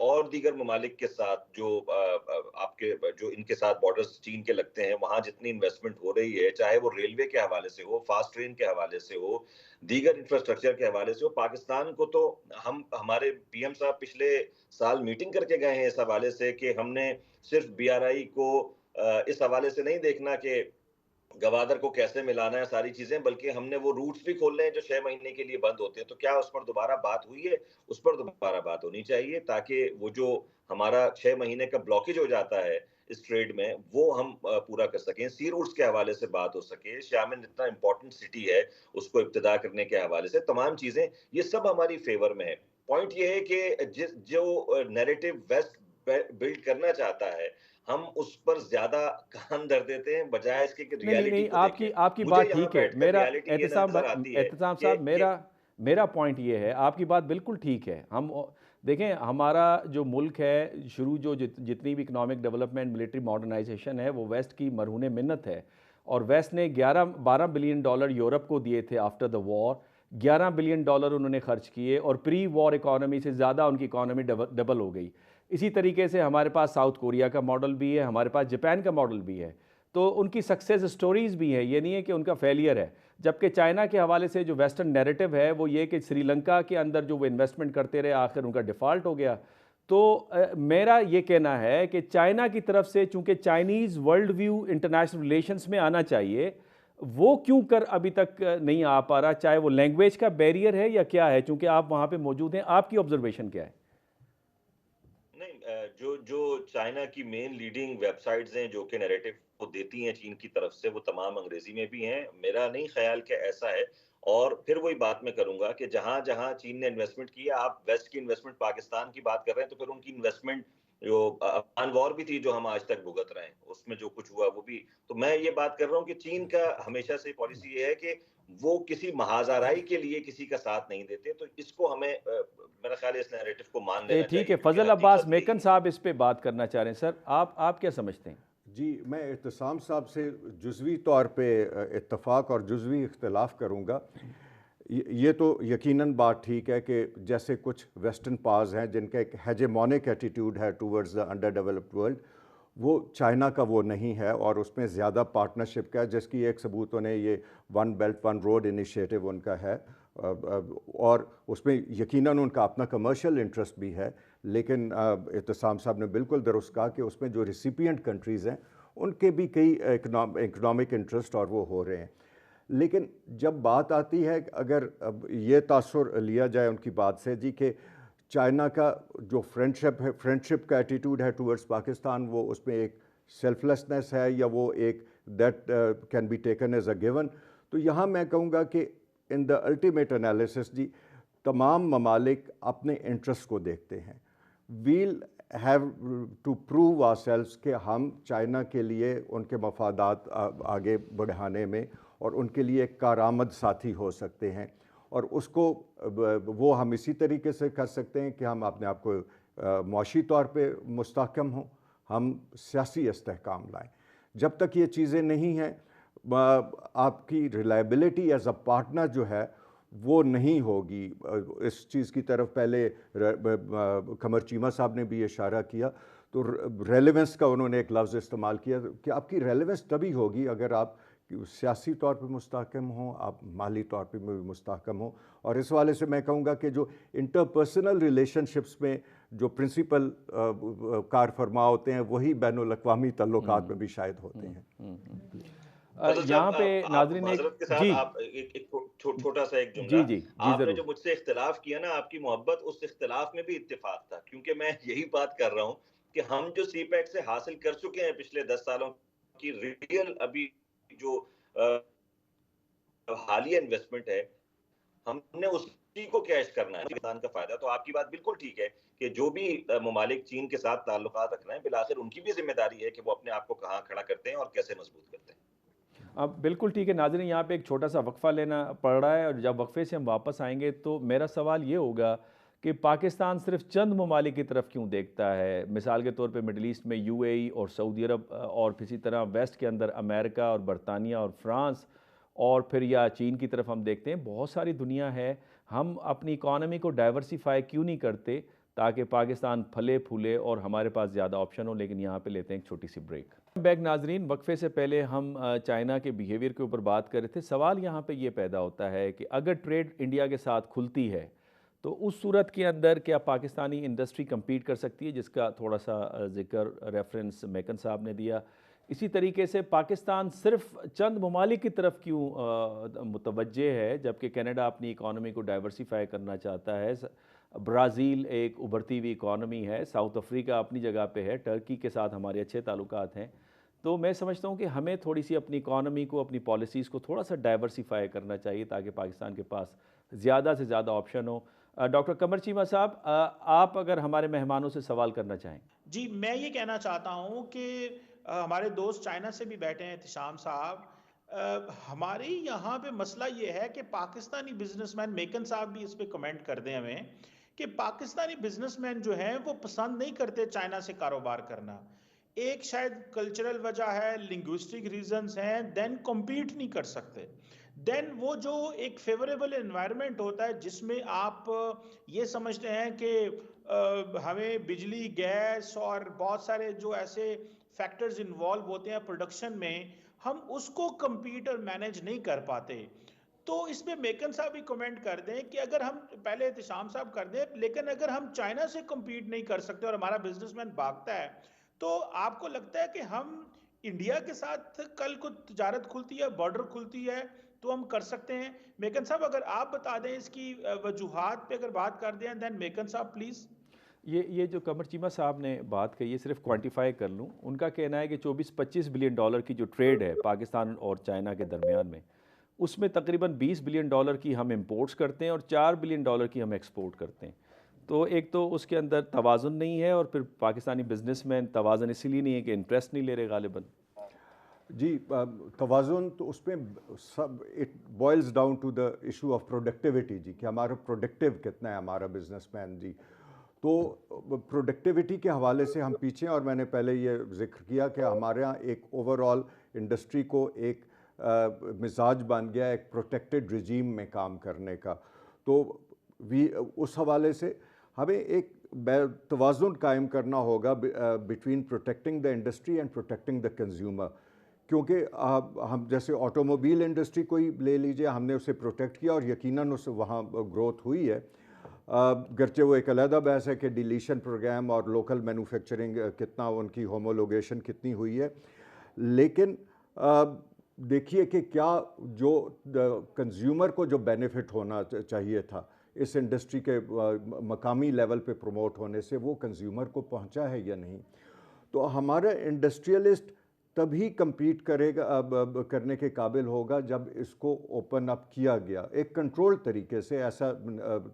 اور دیگر ممالک کے ساتھ جو آپ کے جو ان کے ساتھ بارڈرز چین کے لگتے ہیں وہاں جتنی انویسٹمنٹ ہو رہی ہے، چاہے وہ ریلوے کے حوالے سے ہو، فاسٹ ٹرین کے حوالے سے ہو، دیگر انفراسٹرکچر کے حوالے سے ہو، پاکستان کو تو ہمارے پی ایم صاحب پچھلے سال میٹنگ کر کے گئے ہیں اس حوالے سے کہ ہم نے صرف بی آر آئی کو اس حوالے سے نہیں دیکھنا کہ گوادر کو کیسے ملانا ہے ساری چیزیں، بلکہ ہم نے وہ روٹس بھی کھولنے ہیں جو 6 مہینے کے لیے بند ہوتے ہیں. تو کیا اس پر دوبارہ بات ہوئی ہے؟ اس پر دوبارہ بات ہونی چاہیے تاکہ وہ جو ہمارا 6 مہینے کا بلاکیج ہو جاتا ہے اس ٹریڈ میں وہ ہم پورا کر سکیں. سی روٹس کے حوالے سے بات ہو سکے، شیامن اتنا امپورٹنٹ سٹی ہے اس کو ابتدا کرنے کے حوالے سے تمام چیزیں یہ سب ہماری فیور میں ہے. پوائنٹ یہ ہے کہ جو نیریٹو ویسٹ بلڈ کرنا چاہتا ہے ہم اس پر زیادہ کان دھر دیتے ہیں بجائے اس کے کہ ریالٹی کو دیکھیں. آپ کی بات ٹھیک ہے. میرا اعتصام صاحب میرا پوائنٹ یہ ہے، آپ کی بات بالکل ٹھیک ہے. ہم دیکھیں ہمارا جو ملک ہے شروع جو جتنی بھی اکنامک ڈیولپمنٹ ملٹری ماڈرنائزیشن ہے وہ ویسٹ کی مرہون منت ہے، اور ویسٹ نے $12 بلین یورپ کو دیے تھے آفٹر دا وار. $11 بلین انہوں نے خرچ کیے اور پری وار اکانومی سے زیادہ ان کی اکانومی ڈبل ہو گئی. اسی طریقے سے ہمارے پاس ساؤتھ کوریا کا ماڈل بھی ہے، ہمارے پاس جاپان کا ماڈل بھی ہے. تو ان کی سکسیز سٹوریز بھی ہیں، یہ نہیں ہے کہ ان کا فیلئر ہے. جبکہ چائنا کے حوالے سے جو ویسٹرن نیریٹو ہے وہ یہ کہ سری لنکا کے اندر جو وہ انویسٹمنٹ کرتے رہے آخر ان کا ڈیفالٹ ہو گیا. تو میرا یہ کہنا ہے کہ چائنا کی طرف سے چونکہ Chinese world view international relations میں آنا چاہیے, وہ کیوں کر ابھی تک نہیں آ پا رہا, چاہے وہ لینگویج کا بیریئر ہے یا کیا ہے, چونکہ آپ وہاں پہ موجود ہیں, آپ کی آبزرویشن کیا ہے؟ نہیں, جو چائنا کی مین لیڈنگ ویب سائٹس ہیں جو کہ نیریٹو کو دیتی ہیں چین کی طرف سے, وہ تمام انگریزی میں بھی ہیں. میرا نہیں خیال کہ ایسا ہے. اور پھر وہی بات میں کروں گا کہ جہاں جہاں چین نے انویسٹمنٹ کی ہے, آپ ویسٹ کی انویسٹمنٹ پاکستان کی بات کر رہے ہیں, تو پھر ان کی انویسٹمنٹ جو افغان وار بھی تھی جو ہم آج تک بھگت رہے ہیں, اس میں جو کچھ ہوا وہ بھی. تو میں یہ بات کر رہا ہوں کہ چین کا ہمیشہ سے پالیسی یہ ہے کہ وہ کسی محاذ آرائی کے لیے کسی کا ساتھ نہیں دیتے. تو اس کو ہمیں میرا خیال ہے اس نیریٹو کو مان لینا چاہیے. ٹھیک ہے, فضل عباس میکن صاحب اس پہ بات کرنا چاہ رہے ہیں. سر آپ کیا سمجھتے ہیں؟ جی, میں اعتصام صاحب سے جزوی طور پہ اتفاق اور جزوی اختلاف کروں گا. یہ تو یقیناً بات ٹھیک ہے کہ جیسے کچھ ویسٹرن پاورز ہیں جن کا ایک ہیجمونک ایٹیٹیوڈ ہے towards the under developed world, وہ چائنا کا وہ نہیں ہے, اور اس میں زیادہ پارٹنرشپ کا ہے, جس کی ایک ثبوت انہیں یہ one belt one road initiative ان کا ہے, اور اس میں یقیناً ان کا اپنا کمرشل انٹرسٹ بھی ہے. لیکن اعتصام صاحب نے بالکل درست کہا کہ اس میں جو ریسیپینٹ کنٹریز ہیں ان کے بھی کئی اکنامک انٹرسٹ اور وہ ہو رہے ہیں. لیکن جب بات آتی ہے, اگر یہ تاثر لیا جائے ان کی بات سے جی کہ چائنا کا جو فرینڈشپ کا ایٹیٹیوڈ ہے ٹورڈز پاکستان, وہ اس میں ایک سیلف لیسنس ہے یا وہ ایک that can be taken as a given, تو یہاں میں کہوں گا کہ ان دا الٹیمیٹ انالیسس جی تمام ممالک اپنے انٹرسٹ کو دیکھتے ہیں. We'll have to prove ourselves کہ ہم چائنا کے لیے ان کے مفادات آگے بڑھانے میں اور ان کے لیے ایک کارآمد ساتھی ہو سکتے ہیں, اور اس کو وہ ہم اسی طریقے سے کر سکتے ہیں کہ ہم اپنے آپ کو معاشی طور پہ مستحکم ہوں, ہم سیاسی استحکام لائیں. جب تک یہ چیزیں نہیں ہیں, آپ کی ریلائبلٹی ایز اے پارٹنر جو ہے وہ نہیں ہوگی. اس چیز کی طرف پہلے قمر چیمہ صاحب نے بھی اشارہ کیا, تو ریلیونس کا انہوں نے ایک لفظ استعمال کیا کہ آپ کی ریلیونس تبھی ہوگی اگر آپ سیاسی طور پہ مستحکم ہوں, آپ مالی طور پہ بھی مستحکم ہوں. اور اس حوالے سے میں کہوں گا کہ جو انٹرپرسنل ریلیشن شپس میں جو پرنسپل کار فرما ہوتے ہیں وہی بین الاقوامی تعلقات میں بھی شاید ہوتے ہیں. یہاں پہ ناظرین معذرت کے ساتھ آپ ایک چھوٹا سا ایک جملہ, آپ نے جو مجھ سے اختلاف کیا نا, آپ کی محبت, اس اختلاف میں بھی اتفاق تھا, کیونکہ میں یہی بات کر رہا ہوں کہ ہم جو سی پیک سے حاصل کر چکے ہیں پچھلے 10 سالوں کی ریئل ابھی جو حالیہ انویسٹمنٹ ہے, ہم نے اسی کو کیش کرنا ہے پاکستان کا فائدہ. تو آپ کی بات بالکل ٹھیک ہے کہ جو بھی ممالک چین کے ساتھ تعلقات رکھ رہے ہیں, بالآخر ان کی بھی ذمہ داری ہے کہ وہ اپنے آپ کو کہاں کھڑا کرتے ہیں اور کیسے مضبوط کرتے ہیں. اب بالکل ٹھیک ہے ناظرین, یہاں پہ ایک چھوٹا سا وقفہ لینا پڑ رہا ہے, اور جب وقفے سے ہم واپس آئیں گے تو میرا سوال یہ ہوگا کہ پاکستان صرف چند ممالک کی طرف کیوں دیکھتا ہے. مثال کے طور پہ مڈل ایسٹ میں یو اے ای اور سعودی عرب, اور اسی طرح ویسٹ کے اندر امریکہ اور برطانیہ اور فرانس, اور پھر یا چین کی طرف ہم دیکھتے ہیں. بہت ساری دنیا ہے, ہم اپنی اکانومی کو ڈائیورسیفائی کیوں نہیں کرتے تاکہ پاکستان پھلے پھولے اور ہمارے پاس زیادہ آپشن ہو. لیکن یہاں پہ لیتے ہیں ایک چھوٹی سی بریک. بیک ناظرین, وقفے سے پہلے ہم چائنا کے بیہیویئر کے اوپر بات کر رہے تھے. سوال یہاں پہ یہ پیدا ہوتا ہے کہ اگر ٹریڈ انڈیا کے ساتھ کھلتی ہے تو اس صورت کے اندر کیا پاکستانی انڈسٹری کمپیٹ کر سکتی ہے, جس کا تھوڑا سا ذکر ریفرنس میکن صاحب نے دیا. اسی طریقے سے پاکستان صرف چند ممالک کی طرف کیوں متوجہ ہے جبکہ کینیڈا اپنی اکانومی کو ڈائیورسیفائی کرنا چاہتا ہے, برازیل ایک ابھرتی ہوئی اکانومی ہے, ساؤتھ افریقہ اپنی جگہ پہ ہے, ٹرکی کے ساتھ ہمارے اچھے تعلقات ہیں. تو میں سمجھتا ہوں کہ ہمیں تھوڑی سی اپنی اکانومی کو, اپنی پالیسیز کو تھوڑا سا ڈائیورسیفائی کرنا چاہیے تاکہ پاکستان کے پاس زیادہ سے زیادہ آپشن ہو. ڈاکٹر قمر چیمہ صاحب, آپ اگر ہمارے مہمانوں سے سوال کرنا چاہیں. جی, میں یہ کہنا چاہتا ہوں کہ ہمارے دوست چائنا سے بھی بیٹھے ہیں, احتشام صاحب, ہمارے یہاں پہ مسئلہ یہ ہے کہ پاکستانی بزنس مین, میکن صاحب بھی اس پہ کمنٹ کر دیں ہمیں, کہ پاکستانی بزنس مین جو ہیں وہ پسند نہیں کرتے چائنا سے کاروبار کرنا. ایک شاید کلچرل وجہ ہے, لنگوسٹک ریزنز ہیں, دین کمپیٹ نہیں کر سکتے. دین وہ جو ایک فیوریبل انوائرمنٹ ہوتا ہے جس میں آپ یہ سمجھتے ہیں کہ ہمیں بجلی, گیس اور بہت سارے جو ایسے فیکٹرز انوالو ہوتے ہیں پروڈکشن میں, ہم اس کو کمپیٹ اور مینیج نہیں کر پاتے. تو اس میں میکن صاحب بھی کمنٹ کر دیں کہ اگر ہم پہلے احتشام صاحب کر دیں، لیکن اگر ہم چائنا سے کمپیٹ نہیں کر سکتے اور ہمارا بزنس مین بھاگتا ہے، تو آپ کو لگتا ہے کہ ہم انڈیا کے ساتھ کل کو تجارت کھلتی ہے، بارڈر کھلتی ہے تو ہم کر سکتے ہیں؟ میکن صاحب اگر آپ بتا دیں اس کی وجوہات پہ اگر بات کر دیں، دین میکن صاحب پلیز. یہ جو قمر چیمہ صاحب نے بات کہی ہے، صرف کوانٹیفائی کر لوں، ان کا کہنا ہے کہ 24-25 بلین ڈالر کی جو ٹریڈ ہے پاکستان اور چائنا کے درمیان میں، اس میں تقریباً 20 بلین ڈالر کی ہم امپورٹس کرتے ہیں اور 4 بلین ڈالر کی ہم ایکسپورٹ کرتے ہیں. تو ایک تو اس کے اندر توازن نہیں ہے، اور پھر پاکستانی بزنس مین توازن اسی لیے نہیں ہے کہ انٹرسٹ نہیں لے رہے غالباً. جی توازن تو اس میں سب it boils down to the issue of productivity جی، کہ ہمارا پروڈکٹیو کتنا ہے ہمارا بزنس مین جی. تو پروڈکٹیوٹی کے حوالے سے ہم پیچھے ہیں، اور میں نے پہلے یہ ذکر کیا کہ ہمارے ہاں ایک اوور آل انڈسٹری کو ایک مزاج بن گیا ایک پروٹیکٹڈ رجیم میں کام کرنے کا. تو اس حوالے سے ہمیں ایک توازن قائم کرنا ہوگا between protecting the industry and protecting the consumer. کیونکہ ہم جیسے آٹو موبائل انڈسٹری کو ہی لے لیجئے، ہم نے اسے پروٹیکٹ کیا اور یقیناً اس وہاں گروتھ ہوئی ہے، گرچہ وہ ایک علیحدہ بحث ہے کہ ڈیلیشن پروگرام اور لوکل مینوفیکچرنگ کتنا ان کی ہومولوگیشن کتنی ہوئی ہے. لیکن دیکھیے کہ کیا جو کنزیومر کو جو بینیفٹ ہونا چاہیے تھا اس انڈسٹری کے مقامی لیول پہ پروموٹ ہونے سے، وہ کنزیومر کو پہنچا ہے یا نہیں. تو ہمارا انڈسٹریلسٹ تبھی کمپیٹ کرنے کے قابل ہوگا جب اس کو اوپن اپ کیا گیا ایک کنٹرول طریقے سے. ایسا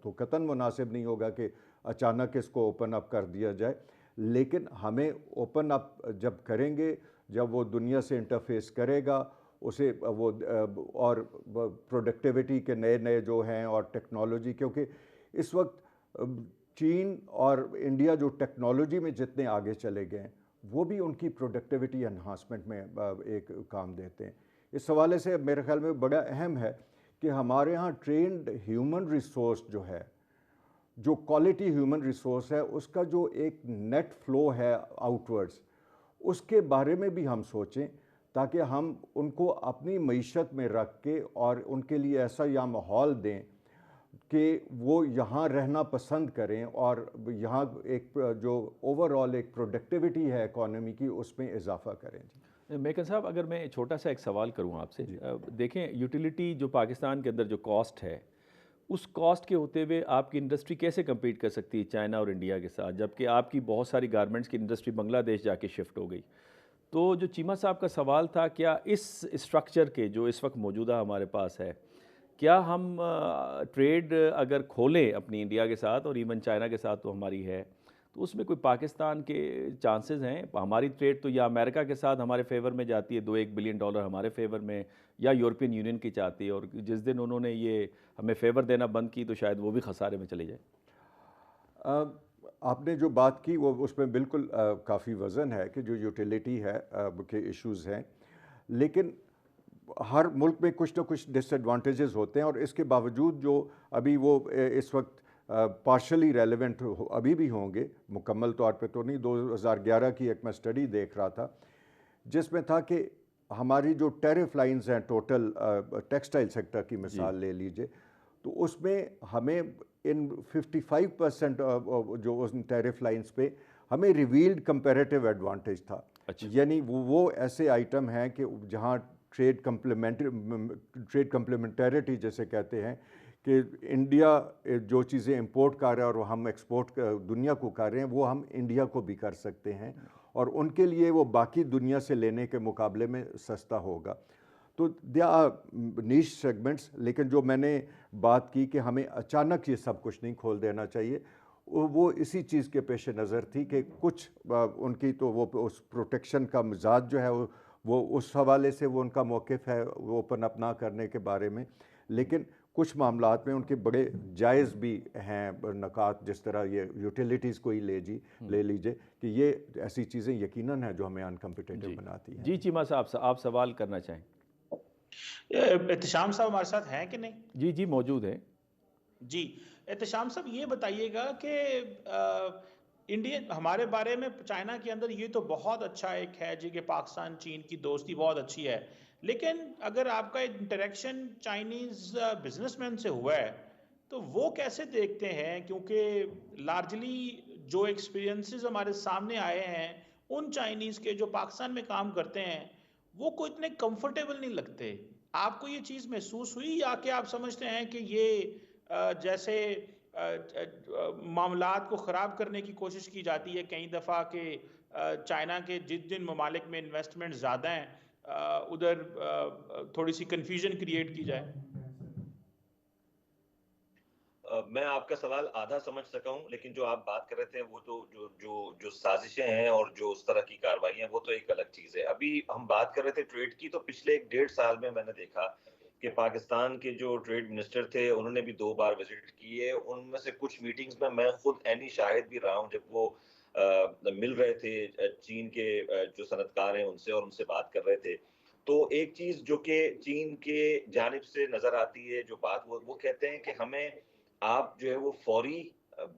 تو قطعاً مناسب نہیں ہوگا کہ اچانک اس کو اوپن اپ کر دیا جائے، لیکن ہمیں اوپن اپ جب کریں گے، جب وہ دنیا سے انٹرفیس کرے گا اسے، وہ اور پروڈکٹیوٹی کے نئے جو ہیں اور ٹیکنالوجی، کیونکہ اس وقت چین اور انڈیا جو ٹیکنالوجی میں جتنے آگے چلے گئے ہیں وہ بھی ان کی پروڈکٹیوٹی انہانسمنٹ میں ایک کام دیتے ہیں. اس حوالے سے میرے خیال میں بڑا اہم ہے کہ ہمارے ہاں ٹرینڈ ہیومن ریسورس جو ہے، جو کوالٹی ہیومن ریسورس ہے، اس کا جو ایک نیٹ فلو ہے آؤٹ ورڈز، اس کے بارے میں بھی ہم سوچیں تاکہ ہم ان کو اپنی معیشت میں رکھ کے اور ان کے لیے ایسا یا ماحول دیں کہ وہ یہاں رہنا پسند کریں اور یہاں ایک جو اوور آل ایک پروڈکٹیوٹی ہے اکانومی کی اس میں اضافہ کریں. میکن صاحب اگر میں چھوٹا سا ایک سوال کروں آپ سے، دیکھیں یوٹیلیٹی جو پاکستان کے اندر جو کاسٹ ہے، اس کاسٹ کے ہوتے ہوئے آپ کی انڈسٹری کیسے کمپیٹ کر سکتی ہے چائنا اور انڈیا کے ساتھ، جبکہ آپ کی بہت ساری گارمنٹس کی انڈسٹری بنگلہ دیش جا کے شفٹ ہو گئی. تو جو چیمہ صاحب کا سوال تھا، کیا اس اسٹرکچر کے جو اس وقت موجودہ ہمارے پاس ہے، کیا ہم ٹریڈ اگر کھولیں اپنی انڈیا کے ساتھ اور ایون چائنا کے ساتھ تو ہماری ہے، تو اس میں کوئی پاکستان کے چانسز ہیں؟ ہماری ٹریڈ تو یا امریکہ کے ساتھ ہمارے فیور میں جاتی ہے، 2-1 بلین ڈالر ہمارے فیور میں، یا یورپین یونین کی چاہتی ہے، اور جس دن انہوں نے یہ ہمیں فیور دینا بند کی تو شاید وہ بھی خسارے میں چلے جائے. آپ نے جو بات کی وہ اس میں بالکل کافی وزن ہے کہ جو یوٹیلیٹی ہے کے ایشوز ہیں، لیکن ہر ملک میں کچھ نہ کچھ ڈس ایڈوانٹیجز ہوتے ہیں، اور اس کے باوجود جو ابھی وہ اس وقت پارشلی ریلیونٹ ابھی بھی ہوں گے، مکمل طور پہ تو نہیں. 2011 کی ایک میں اسٹڈی دیکھ رہا تھا جس میں تھا کہ ہماری جو ٹیرف لائنز ہیں ٹوٹل ٹیکسٹائل سیکٹر کی مثال لے لیجئے، تو اس میں ہمیں ان 55% جو اس ٹیرف لائنز پہ ہمیں ریویلڈ کمپیریٹیو ایڈوانٹیج تھا. یعنی وہ ایسے آئٹم ہیں کہ جہاں ٹریڈ کمپلیمنٹیریٹی جیسے کہتے ہیں کہ انڈیا جو چیزیں امپورٹ کر رہا ہے اور وہ ہم ایکسپورٹ دنیا کو کر رہے ہیں، وہ ہم انڈیا کو بھی کر سکتے ہیں، اور ان کے لیے وہ باقی دنیا سے لینے کے مقابلے میں سستا ہوگا. تو دیا آر نیش سیگمنٹس، لیکن جو میں نے بات کی کہ ہمیں اچانک یہ سب کچھ نہیں کھول دینا چاہیے، وہ اسی چیز کے پیش نظر تھی کہ کچھ ان کی تو وہ اس پروٹیکشن کا مزاج جو ہے وہ اس حوالے سے وہ ان کا موقف ہے وہ اوپن اپ نہ کرنے کے بارے میں، لیکن کچھ معاملات میں ان کے بڑے جائز بھی ہیں نکات، جس طرح یہ یوٹیلیٹیز کو ہی لے لیجئے کہ یہ ایسی چیزیں یقیناً ہیں جو ہمیں انکمپیٹیٹیو بناتی ہیں. جی چیمہ صاحب، آپ سوال کرنا چاہیں؟ احتشام صاحب ہمارے ساتھ ہیں کہ نہیں؟ جی موجود ہیں. جی احتشام صاحب یہ بتائیے گا کہ انڈیا ہمارے بارے میں چائنا کے اندر یہ تو بہت اچھا ایک ہے جی کہ پاکستان چین کی دوستی بہت اچھی ہے، لیکن اگر آپ کا انٹریکشن چائنیز بزنس مین سے ہوا ہے تو وہ کیسے دیکھتے ہیں؟ کیونکہ لارجلی جو ایکسپیرینسز ہمارے سامنے آئے ہیں ان چائنیز کے جو پاکستان میں کام کرتے ہیں وہ کوئی اتنے کمفرٹیبل نہیں لگتے. آپ کو یہ چیز محسوس ہوئی یا کہ آپ سمجھتے ہیں کہ یہ جیسے معاملات کو خراب کرنے کی کوشش کی جاتی ہے کئی دفعہ کہ چائنا کے جن ممالک میں انویسٹمنٹ زیادہ ہیں ادھر تھوڑی سی کنفیوژن کریٹ کی جائے؟ میں آپ کا سوال آدھا سمجھ سکا ہوں، لیکن جو آپ بات کر رہے تھے وہ تو جو سازشیں ہیں اور جو اس طرح کی کارروائیاں وہ تو ایک الگ چیز ہے. ابھی ہم بات کر رہے تھے ٹریڈ کی، تو پچھلے 1.5 سال میں نے دیکھا کہ پاکستان کے جو ٹریڈ منسٹر تھے انہوں نے بھی 2 بار وزٹ کیے. ان میں سے کچھ میٹنگز میں خود عینی شاہد بھی رہا ہوں جب وہ مل رہے تھے چین کے جو صنعتکار ہیں ان سے، اور ان سے بات کر رہے تھے. تو ایک چیز جو کہ چین کے جانب سے نظر آتی ہے، جو بات وہ کہتے ہیں کہ ہمیں آپ جو ہے وہ فوری،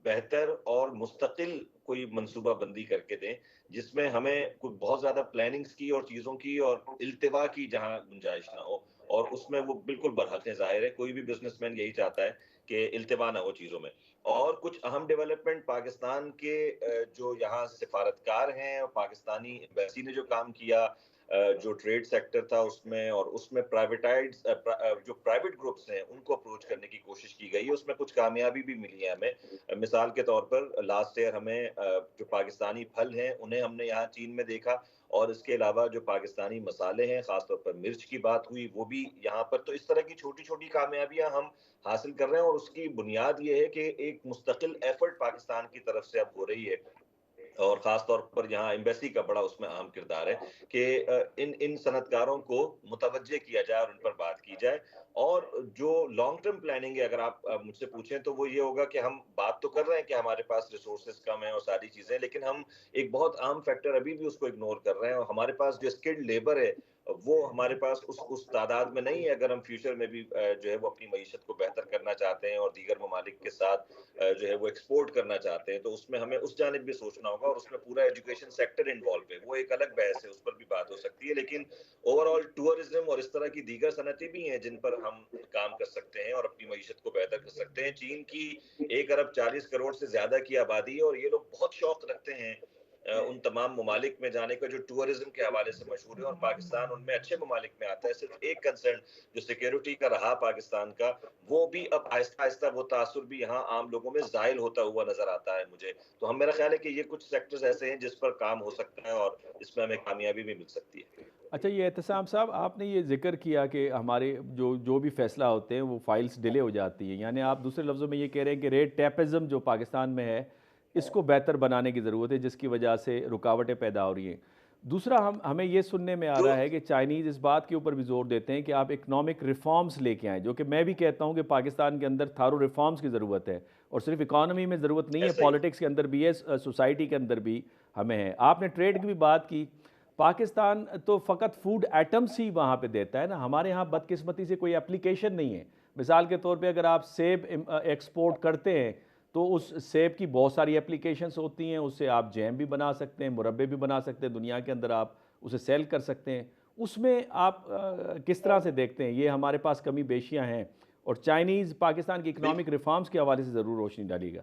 بہتر اور مستقل کوئی منصوبہ بندی کر کے دیں، جس میں ہمیں کوئی بہت زیادہ پلاننگز کی اور چیزوں کی اور التوا کی جہاں گنجائش نہ ہو. اور اس میں وہ بالکل برحق ہے، ظاہر ہے کوئی بھی بزنس مین یہی چاہتا ہے کہ التوا نہ ہو چیزوں میں. اور کچھ اہم ڈیولپمنٹ پاکستان کے جو یہاں سفارتکار ہیں اور پاکستانی ایمبیسی نے جو کام کیا، جو ٹریڈ سیکٹر تھا اس میں، اور اس میں جو پرائیویٹ گروپس ہیں ان کو اپروچ کرنے کی کوشش کی گئی ہے، اس میں کچھ کامیابی بھی ملی ہے ہمیں. مثال کے طور پر لاسٹ ایئر ہمیں جو پاکستانی پھل ہیں انہیں ہم نے یہاں چین میں دیکھا، اور اس کے علاوہ جو پاکستانی مسالے ہیں، خاص طور پر مرچ کی بات ہوئی، وہ بھی یہاں پر. تو اس طرح کی چھوٹی چھوٹی کامیابیاں ہم حاصل کر رہے ہیں، اور اس کی بنیاد یہ ہے کہ ایک مستقل ایفرٹ پاکستان کی طرف سے اب ہو رہی ہے. اور خاص طور پر یہاں ایمبیسی کا بڑا اس میں اہم کردار ہے کہ ان صنعتکاروں کو متوجہ کیا جائے اور ان پر بات کی جائے. اور جو لانگ ٹرم پلاننگ ہے، اگر آپ مجھ سے پوچھیں تو وہ یہ ہوگا کہ ہم بات تو کر رہے ہیں کہ ہمارے پاس ریسورسز کم ہیں اور ساری چیزیں، لیکن ہم ایک بہت اہم فیکٹر ابھی بھی اس کو اگنور کر رہے ہیں، اور ہمارے پاس جو اسکلڈ لیبر ہے وہ ہمارے پاس اس تعداد میں نہیں ہے. اگر ہم فیوچر میں بھی جو ہے وہ اپنی معیشت کو بہتر کرنا چاہتے ہیں اور دیگر ممالک کے ساتھ جو ہے وہ ایکسپورٹ کرنا چاہتے ہیں، تو اس میں ہمیں اس جانب بھی سوچنا ہوگا، اور اس میں پورا ایجوکیشن سیکٹر انوالو ہے. وہ ایک الگ بحث ہے، اس پر بھی بات ہو سکتی ہے. لیکن اوور آل ٹورزم اور اس طرح کی دیگر صنعتیں بھی ہیں جن پر ہم کام کر سکتے ہیں اور اپنی معیشت کو بہتر کر سکتے ہیں. چین کی 1 ارب 40 کروڑ سے زیادہ کی آبادی ہے، اور یہ لوگ بہت شوق رکھتے ہیں ان تمام ممالک میں جانے کا جو ٹورزم کے حوالے سے مشہور ہے، اور پاکستان ان میں اچھے ممالک میں آتا ہے. صرف ایک کنسرن جو سیکیورٹی کا رہا پاکستان کا، وہ بھی اب آہستہ آہستہ وہ تاثر بھی یہاں عام لوگوں میں زائل ہوتا ہوا نظر آتا ہے مجھے. تو میرا خیال ہے کہ یہ کچھ سیکٹرز ایسے ہیں جس پر کام ہو سکتا ہے اور اس میں ہمیں کامیابی بھی مل سکتی ہے. اچھا، یہ اعتصام صاحب آپ نے یہ ذکر کیا کہ ہمارے جو بھی فیصلہ ہوتے ہیں وہ فائلز ڈیلے ہو جاتی ہیں، یعنی آپ دوسرے لفظوں میں یہ کہہ رہے ہیں کہ ریٹ ٹیپزم جو پاکستان میں ہے اس کو بہتر بنانے کی ضرورت ہے، جس کی وجہ سے رکاوٹیں پیدا ہو رہی ہیں. دوسرا ہمیں یہ سننے میں آ جو رہا ہے کہ چائنیز اس بات کے اوپر بھی زور دیتے ہیں کہ آپ اکنامک ریفارمز لے کے آئیں، جو کہ میں بھی کہتا ہوں کہ پاکستان کے اندر تھارو ریفارمز کی ضرورت ہے، اور صرف اکانومی میں ضرورت نہیں ہے، ایسا ہی پالیٹکس کے اندر بھی ہے، سوسائٹی کے اندر بھی ہمیں ہے. آپ نے ٹریڈ کی بھی بات کی. پاکستان تو فقط فوڈ آئٹمس ہی وہاں پہ دیتا ہے نا، ہمارے ہاں بدقسمتی سے کوئی اپلیکیشن نہیں ہے. مثال کے طور پہ اگر آپ سیب ایکسپورٹ کرتے ہیں تو اس سیب کی بہت ساری اپلیکیشنز ہوتی ہیں، اس سے آپ جیم بھی بنا سکتے ہیں، مربے بھی بنا سکتے ہیں، دنیا کے اندر آپ اسے سیل کر سکتے ہیں. اس میں آپ کس طرح سے دیکھتے ہیں یہ ہمارے پاس کمی بیشیاں ہیں؟ اور چائنیز پاکستان کی اکنامک ریفارمز کے حوالے سے ضرور روشنی ڈالیے گا.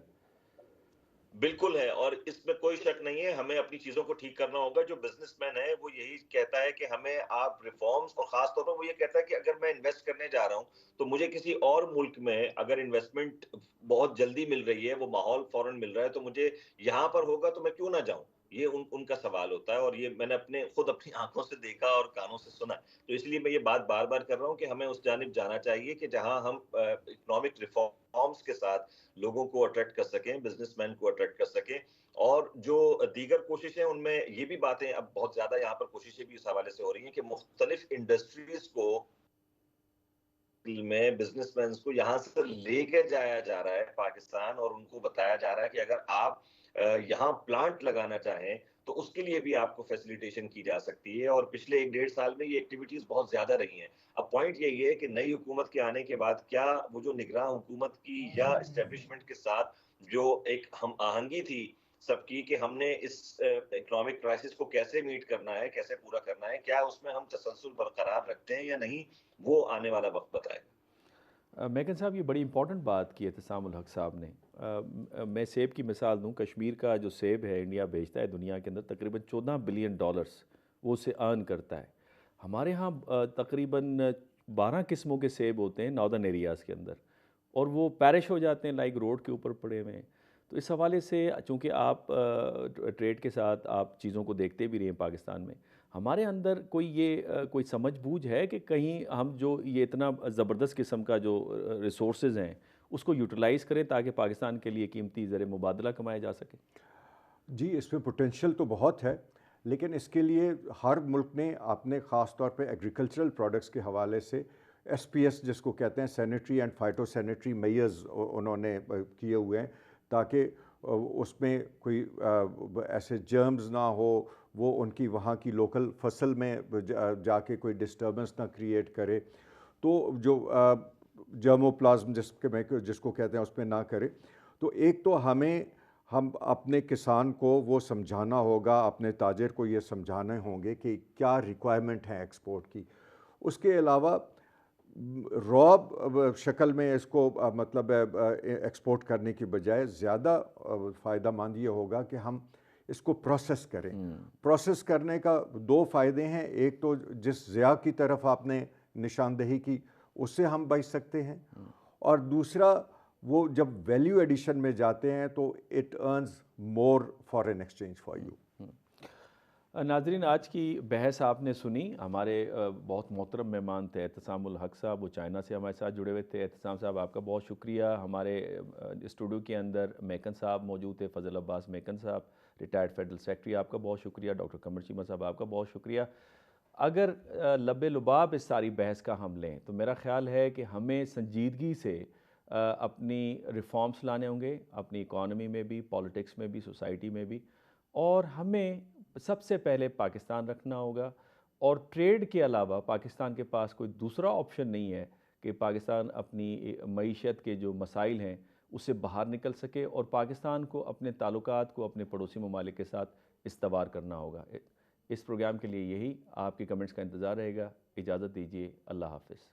بالکل ہے، اور اس میں کوئی شک نہیں ہے، ہمیں اپنی چیزوں کو ٹھیک کرنا ہوگا. جو بزنس مین ہے وہ یہی کہتا ہے کہ ہمیں آپ ریفارمز، اور خاص طور پر وہ یہ کہتا ہے کہ اگر میں انویسٹ کرنے جا رہا ہوں تو مجھے کسی اور ملک میں اگر انویسٹمنٹ بہت جلدی مل رہی ہے، وہ ماحول فوراً مل رہا ہے، تو مجھے یہاں پر ہوگا تو میں کیوں نہ جاؤں. یہ ان کا سوال ہوتا ہے، اور یہ میں نے خود اپنی آنکھوں سے دیکھا اور کانوں سے سنا. تو اس لیے میں یہ بات بار بار کر رہا ہوں کہ ہمیں اس جانب جانا چاہیے کہ جہاں ہم اکنامک ریفارمز کے ساتھ لوگوں کو اٹریکٹ کر سکیں، بزنس مین کو اٹریکٹ کر سکیں. اور جو دیگر کوششیں ان میں یہ بھی باتیں اب بہت زیادہ یہاں پر کوششیں بھی اس حوالے سے ہو رہی ہیں کہ مختلف انڈسٹریز کو میں بزنس مینز کو یہاں سے لے کے جایا جا رہا ہے پاکستان، اور ان کو بتایا جا رہا ہے کہ اگر آپ یہاں پلانٹ لگانا چاہیں تو اس کے لیے بھی آپ کو فیسیلیٹیشن کی جا سکتی ہے. اور پچھلے 1.5 سال میں یہ ایکٹیویٹیز بہت زیادہ رہی ہیں. اب پوائنٹ یہی ہے کہ نئی حکومت کے آنے کے بعد کیا وہ جو نگراں حکومت کی یا اسٹیبلشمنٹ کے ساتھ جو ایک ہم آہنگی تھی سب کی کہ ہم نے اس اکنامک کرائسس کو کیسے میٹ کرنا ہے، کیسے پورا کرنا ہے، کیا اس میں ہم تسلسل برقرار رکھتے ہیں یا نہیں، وہ آنے والا وقت بتائے گا۔ میکن صاحب یہ بڑی امپورٹنٹ بات کی ہے اعتصام الحق صاحب نے. میں سیب کی مثال دوں. کشمیر کا جو سیب ہے انڈیا بیچتا ہے دنیا کے اندر تقریباً $14 بلین وہ اسے ارن کرتا ہے. ہمارے ہاں تقریباً 12 قسموں کے سیب ہوتے ہیں ناردرن ایریاز کے اندر اور وہ پیرش ہو جاتے ہیں لائک روڈ کے اوپر پڑے ہوئے ہیں. تو اس حوالے سے چونکہ آپ ٹریڈ کے ساتھ آپ چیزوں کو دیکھتے بھی رہے ہیں پاکستان میں، ہمارے اندر کوئی سمجھ بوجھ ہے کہ کہیں ہم جو یہ اتنا زبردست قسم کا جو ریسورسز ہیں اس کو یوٹیلائز کریں تاکہ پاکستان کے لیے قیمتی زر مبادلہ کمایا جا سکے؟ جی اس میں پوٹینشیل تو بہت ہے، لیکن اس کے لیے ہر ملک نے اپنے خاص طور پہ ایگریکلچرل پروڈکٹس کے حوالے سے SPS جس کو کہتے ہیں sanitary and phyto sanitary measures انہوں نے کیے ہوئے ہیں تاکہ اس میں کوئی ایسے جرمز نہ ہو، وہ ان کی وہاں کی لوکل فصل میں جا کے کوئی ڈسٹربنس نہ کریٹ کرے، تو جو جرمو پلازم جس کو کہتے ہیں اس میں نہ کرے. تو ایک تو ہم اپنے کسان کو وہ سمجھانا ہوگا، اپنے تاجر کو یہ سمجھانے ہوں گے کہ کیا ریکوائرمنٹ ہے ایکسپورٹ کی. اس کے علاوہ راب شکل میں اس کو مطلب ایکسپورٹ کرنے کی بجائے زیادہ فائدہ مند یہ ہوگا کہ ہم اس کو پروسیس کریں. پروسیس کرنے کا 2 فائدے ہیں. ایک تو جس ضیاع کی طرف آپ نے نشاندہی کی اس سے ہم بچ سکتے ہیں، اور دوسرا وہ جب ویلیو ایڈیشن میں جاتے ہیں تو it earns more foreign exchange for you. ناظرین آج کی بحث آپ نے سنی. ہمارے بہت محترم مہمان تھے اعتصام الحق صاحب، وہ چائنا سے ہمارے ساتھ جڑے ہوئے تھے. اعتصام صاحب آپ کا بہت شکریہ. ہمارے اسٹوڈیو کے اندر میکن صاحب موجود تھے، فضل عباس میکن صاحب ریٹائرڈ فیڈرل سیکرٹری، آپ کا بہت شکریہ. ڈاکٹر قمر چیمہ صاحب آپ کا بہت شکریہ. اگر لب لباب اس ساری بحث کا ہم لیں تو میرا خیال ہے کہ ہمیں سنجیدگی سے اپنی ریفارمز لانے ہوں گے، اپنی اکانومی میں بھی، پالیٹکس میں بھی، سوسائٹی میں بھی، اور ہمیں سب سے پہلے پاکستان رکھنا ہوگا. اور ٹریڈ کے علاوہ پاکستان کے پاس کوئی دوسرا آپشن نہیں ہے کہ پاکستان اپنی معیشت کے جو مسائل ہیں اس سے باہر نکل سکے، اور پاکستان کو اپنے تعلقات کو اپنے پڑوسی ممالک کے ساتھ استوار کرنا ہوگا. اس پروگرام کے لیے یہی. آپ کے کمنٹس کا انتظار رہے گا. اجازت دیجیے. اللہ حافظ.